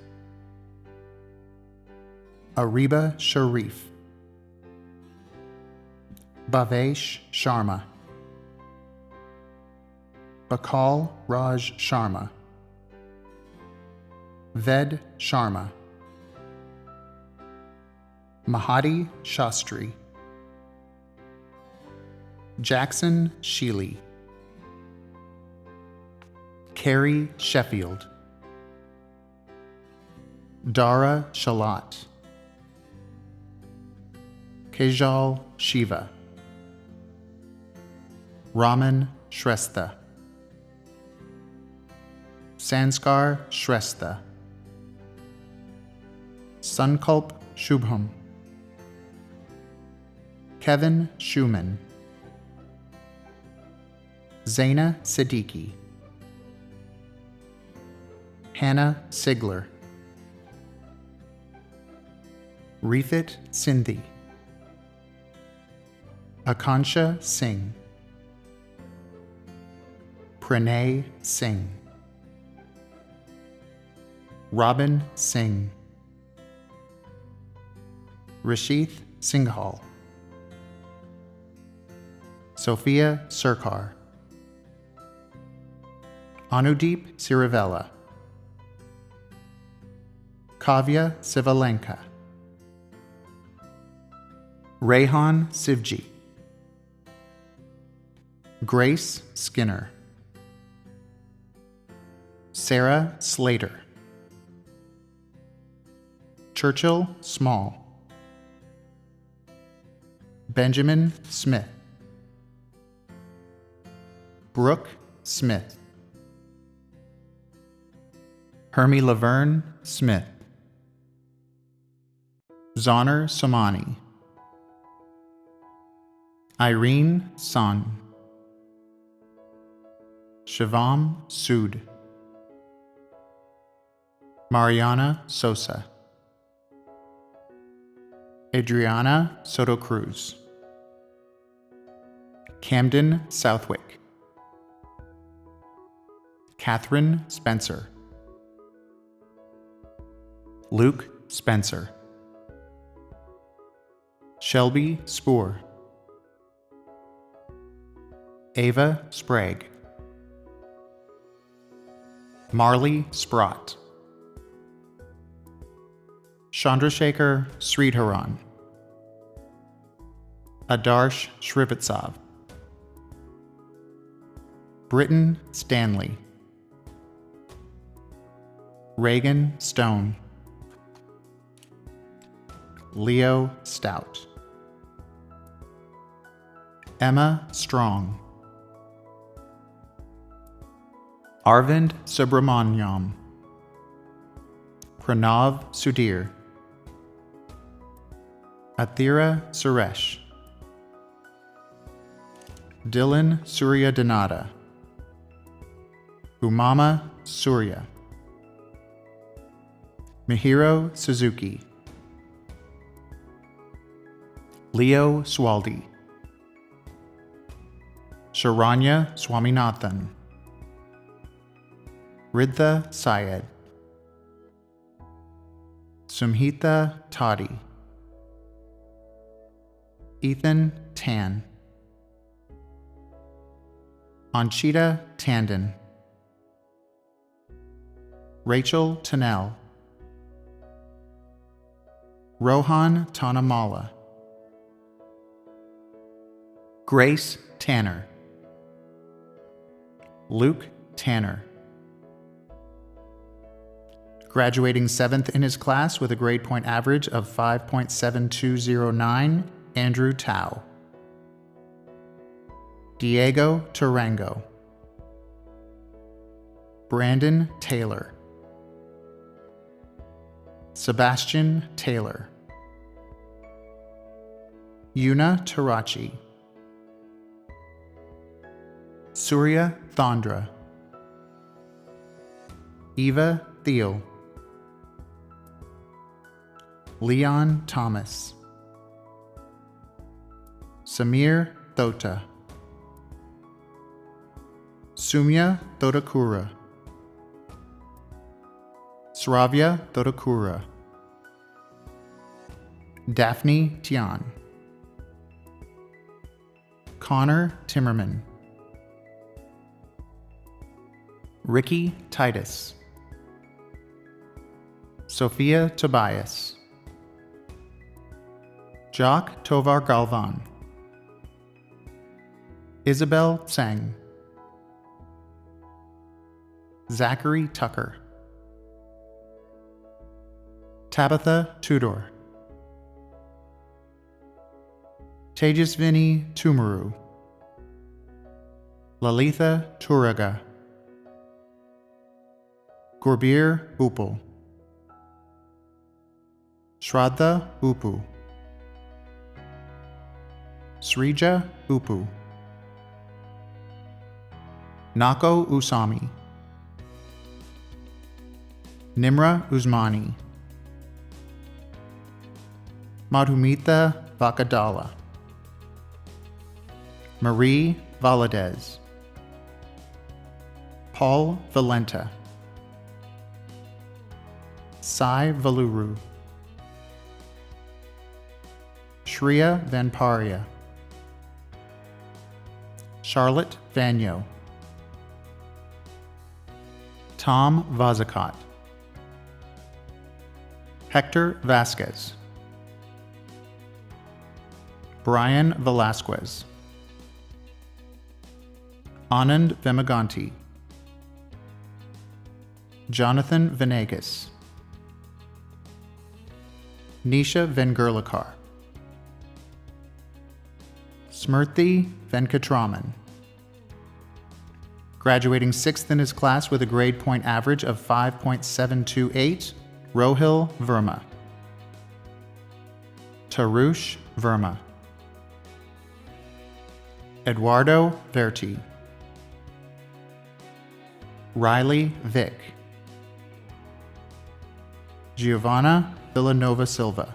Ariba Sharif, Bhavesh Sharma, Bakal Raj Sharma, Ved Sharma, Mahadi Shastri, Jackson Sheely, Carrie Sheffield, Dara Shalat, Kejal Shiva, Raman Shrestha, Sanskar Shrestha, Sankalp Shubham, Kevin Schumann, Zaina Siddiqui, Hannah Sigler, Refit Sindhi, Akansha Singh, Pranay Singh, Robin Singh, Rashith Singhal, Sophia Surkar, Anudeep Sirivella, Kavya Sivalenka, Rehan Sivji, Grace Skinner, Sarah Slater, Churchill Small, Benjamin Smith, Brooke Smith, Hermie Laverne Smith, Zoner Somani, Irene Son, Shivam Sood, Mariana Sosa, Adriana Soto Cruz, Camden Southwick, Catherine Spencer, Luke Spencer, Shelby Spoor, Ava Sprague, Marley Sprott, Chandrasekhar Sridharan, Adarsh Shrivetsov, Britton Stanley, Reagan Stone, Leo Stout, Emma Strong, Arvind Subramanyam, Pranav Sudhir, Athira Suresh, Dylan Surya Danada, Umama Surya, Mihiro Suzuki, Leo Swaldi, Sharanya Swaminathan, Riddha Syed, Sumhita Toddy, Ethan Tan, Anchita Tandon, Rachel Tannell, Rohan Tanamala, Grace Tanner, Luke Tanner. Graduating 7th in his class with a grade point average of 5.7209, Andrew Tao. Diego Tarango, Brandon Taylor, Sebastian Taylor, Yuna Tarachi, Surya Thandra, Eva Thiel, Leon Thomas, Samir Thota, Sumya Thodakura, Sravya Thodakura, Daphne Tian, Connor Timmerman, Ricky Titus, Sophia Tobias, Jock Tovar Galvan, Isabel Tseng, Zachary Tucker, Tabitha Tudor, Tejasvini Tumaru, Lalitha Turaga, Gurbir Upal, Shraddha Upu, Srija Upu, Nako Usami, Nimra Usmani, Madhumita Vakadala, Marie Valadez, Paul Valenta, Sai Valuru, Shreya Vanparia, Charlotte Vanyo, Tom Vazakot, Hector Vasquez, Brian Velasquez, Anand Vemaganti, Jonathan Venegas, Nisha Vengurlikar, Smriti Venkatraman, graduating 6th in his class with a grade point average of 5.728, Rohil Verma, Tarush Verma, Eduardo Verti, Riley Vick, Giovanna Villanova Silva,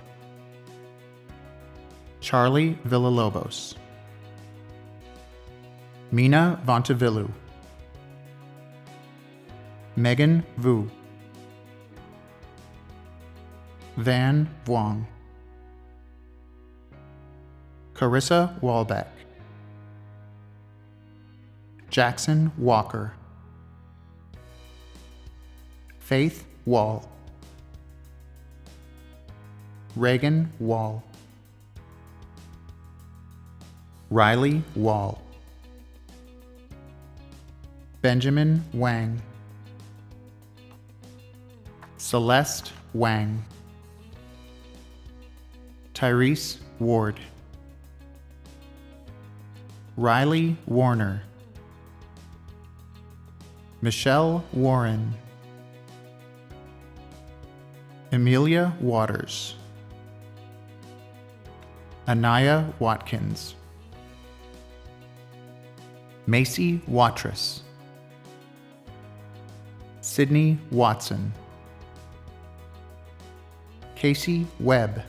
Charlie Villalobos, Mina Vontavilu, Megan Vu, Van Vuong, Carissa Walbeck, Jackson Walker, Faith Wall, Reagan Wall, Riley Wall, Benjamin Wang, Celeste Wang, Tyrese Ward, Riley Warner, Michelle Warren, Amelia Waters, Anaya Watkins, Macy Watrous, Sydney Watson, Casey Webb,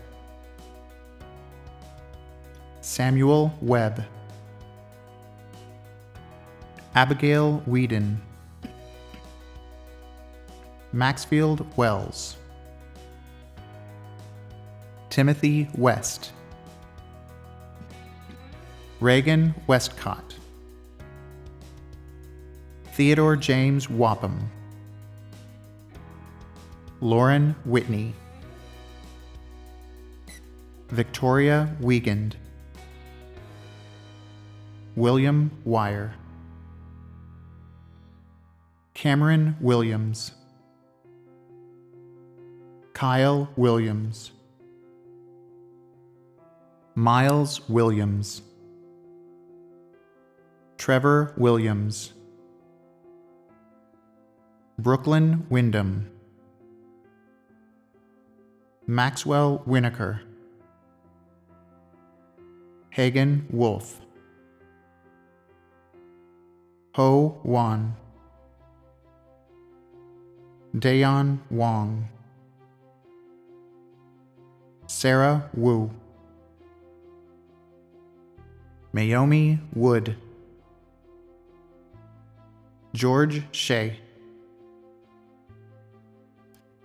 Samuel Webb, Abigail Whedon, Maxfield Wells, Timothy West, Reagan Westcott, Theodore James Wapham, Lauren Whitney, Victoria Wiegand, William Wire, Cameron Williams, Kyle Williams, Miles Williams, Trevor Williams, Brooklyn Wyndham, Maxwell Winokur, Hagen Wolf, Ho Wan, Dayon Wong, Sarah Wu, Mayomi Wood, George Shea,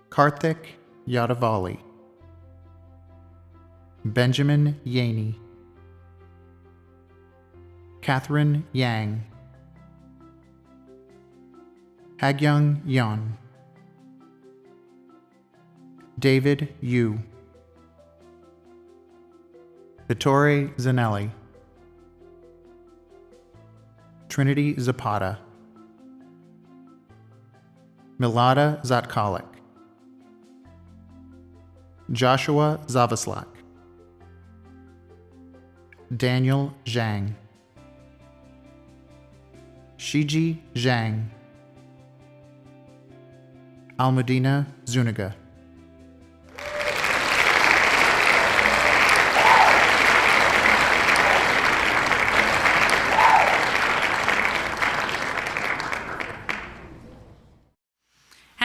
Karthik Yadavali, Benjamin Yaney, Catherine Yang, Hagyung Yeon, David Yu, Vittore Zanelli, Trinity Zapata, Milada Zatkalik, Joshua Zavaslak, Daniel Zhang, Shiji Zhang, Almudena Zuniga.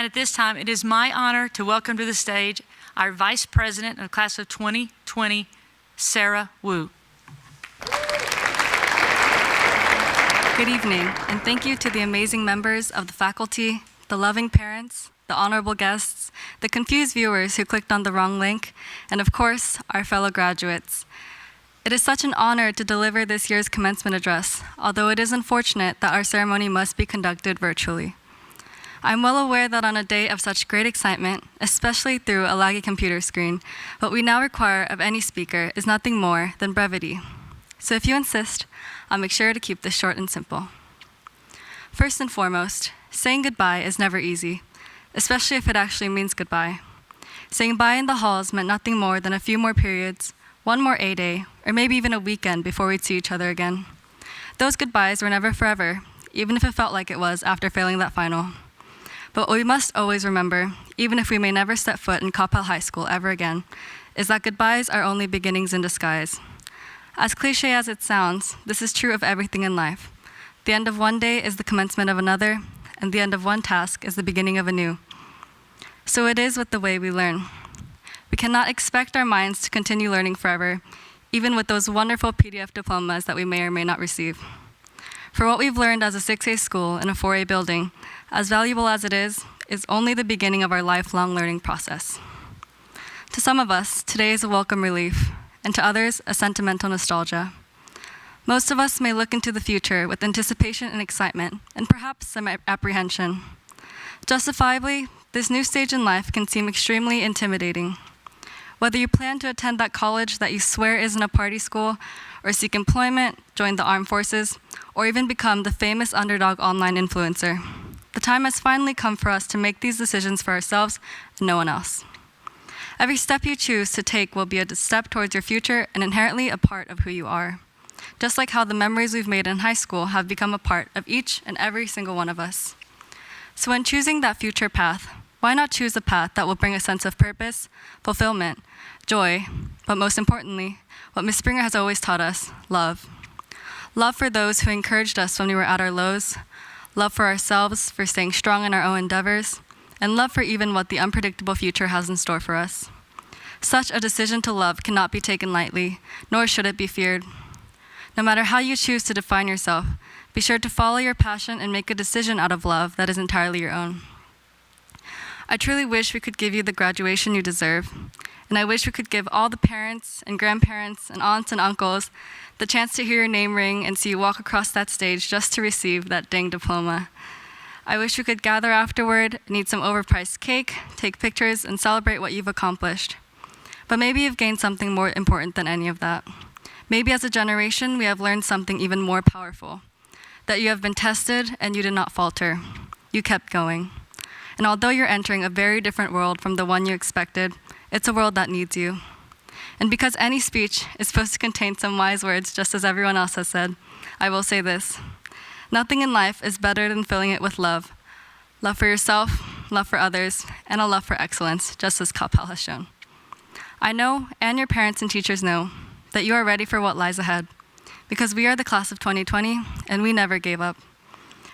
And at this time, it is my honor to welcome to the stage our Vice President of the Class of 2020, Sarah Wu. Good evening, and thank you to the amazing members of the faculty, the loving parents, the the honorable guests, the confused viewers who clicked on the wrong link, and of course, our fellow graduates. It is such an honor to deliver this year's commencement address, although it is unfortunate that our ceremony must be conducted virtually. I'm well aware that on a day of such great excitement, especially through a laggy computer screen, what we now require of any speaker is nothing more than brevity. So if you insist, I'll make sure to keep this short and simple. First and foremost, saying goodbye is never easy, especially if it actually means goodbye. Saying bye in the halls meant nothing more than a few more periods, one more A-day, or maybe even a weekend before we'd see each other again. Those goodbyes were never forever, even if it felt like it was after failing that final. But what we must always remember, even if we may never step foot in Coppell High School ever again, is that goodbyes are only beginnings in disguise. As cliche as it sounds, this is true of everything in life. The end of one day is the commencement of another, and the end of one task is the beginning of a new. So it is with the way we learn. We cannot expect our minds to continue learning forever, even with those wonderful PDF diplomas that we may or may not receive. For what we've learned as a 6A school in a 4A building, as valuable as it is only the beginning of our lifelong learning process. To some of us, today is a welcome relief, and to others, a sentimental nostalgia. Most of us may look into the future with anticipation and excitement, and perhaps some apprehension. Justifiably, this new stage in life can seem extremely intimidating. Whether you plan to attend that college that you swear isn't a party school, or seek employment, join the armed forces, or even become the famous underdog online influencer, the time has finally come for us to make these decisions for ourselves and no one else. Every step you choose to take will be a step towards your future and inherently a part of who you are. Just like how the memories we've made in high school have become a part of each and every single one of us. So when choosing that future path, why not choose a path that will bring a sense of purpose, fulfillment, joy, but most importantly, what Ms. Springer has always taught us, love. Love for those who encouraged us when we were at our lows, love for ourselves for staying strong in our own endeavors, and love for even what the unpredictable future has in store for us. Such a decision to love cannot be taken lightly, nor should it be feared. No matter how you choose to define yourself, be sure to follow your passion and make a decision out of love that is entirely your own. I truly wish we could give you the graduation you deserve, and I wish we could give all the parents and grandparents and aunts and uncles the chance to hear your name ring and see you walk across that stage just to receive that dang diploma. I wish we could gather afterward and eat some overpriced cake, take pictures, and celebrate what you've accomplished. But maybe you've gained something more important than any of that. Maybe as a generation, we have learned something even more powerful, that you have been tested and you did not falter. You kept going. And although you're entering a very different world from the one you expected, it's a world that needs you. And because any speech is supposed to contain some wise words, just as everyone else has said, I will say this. Nothing in life is better than filling it with love. Love for yourself, love for others, and a love for excellence, just as Coppell has shown. I know, and your parents and teachers know, that you are ready for what lies ahead, because we are the class of 2020, and we never gave up.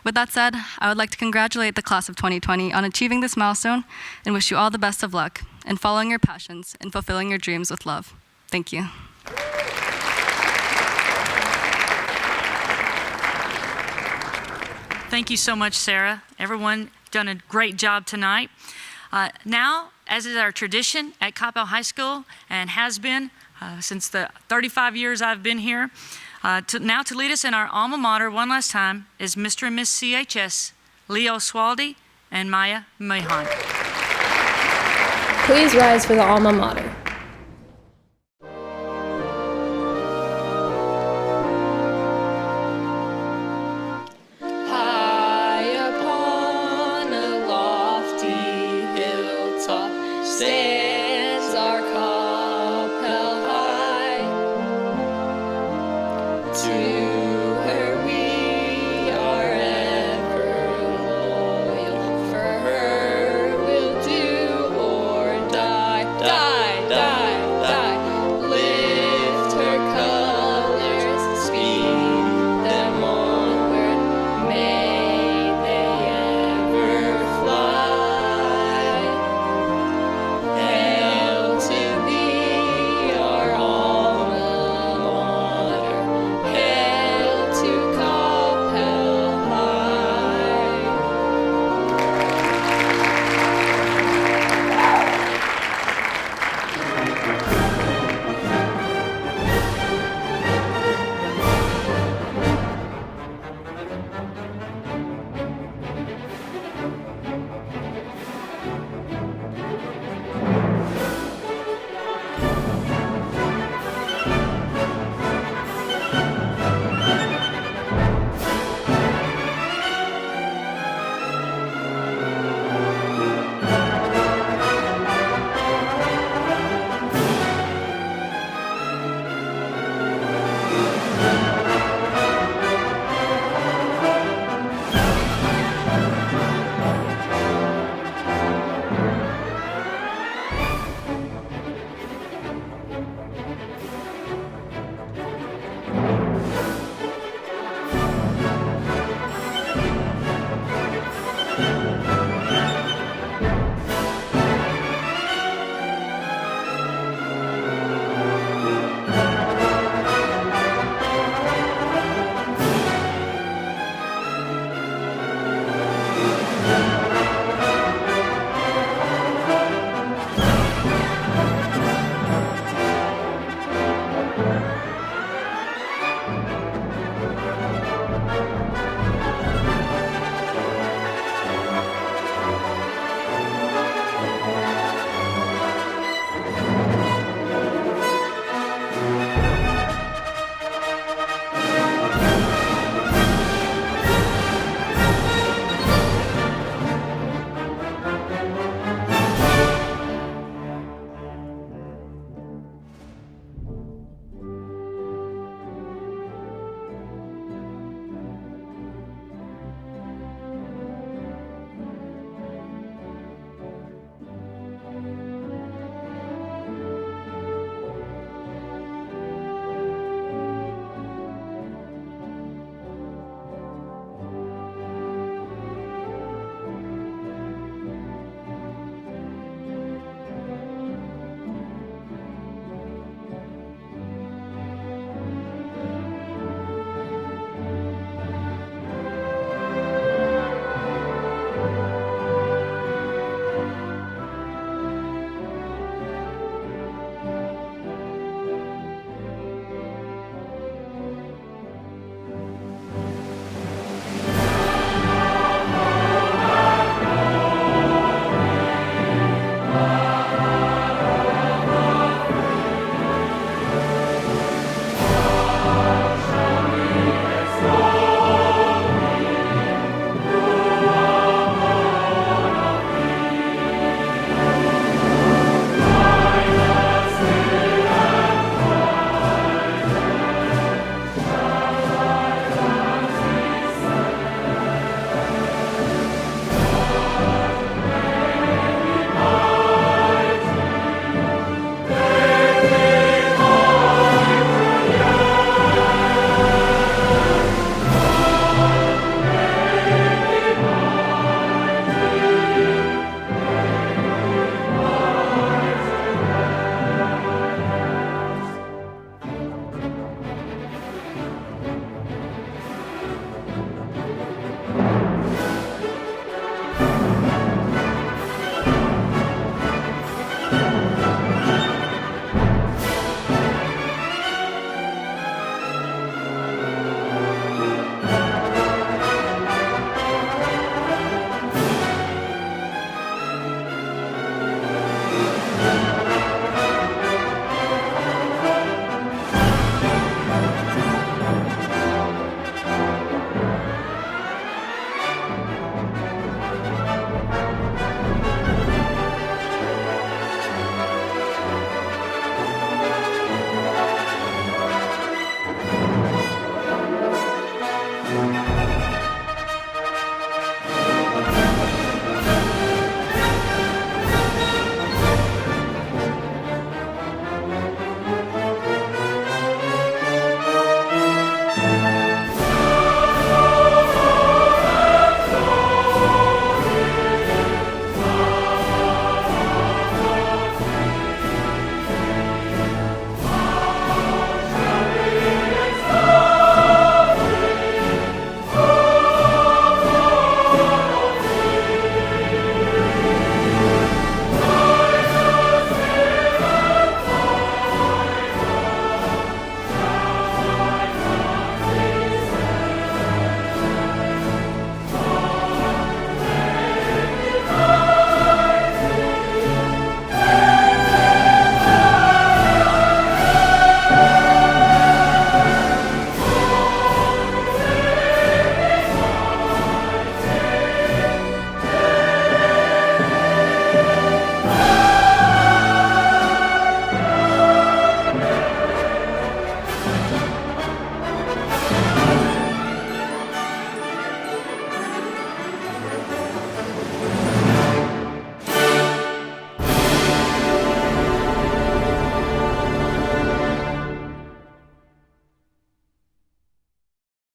With that said, I would like to congratulate the class of 2020 on achieving this milestone and wish you all the best of luck in following your passions and fulfilling your dreams with love. Thank you. Thank you so much, Sarah. Everyone done a great job tonight. Now, as is our tradition at Coppell High School and has been since the 35 years I've been here, now to lead us in our alma mater one last time is Mr. and Miss CHS, Leo Swaldy and Maya Mahan. Please rise for the alma mater.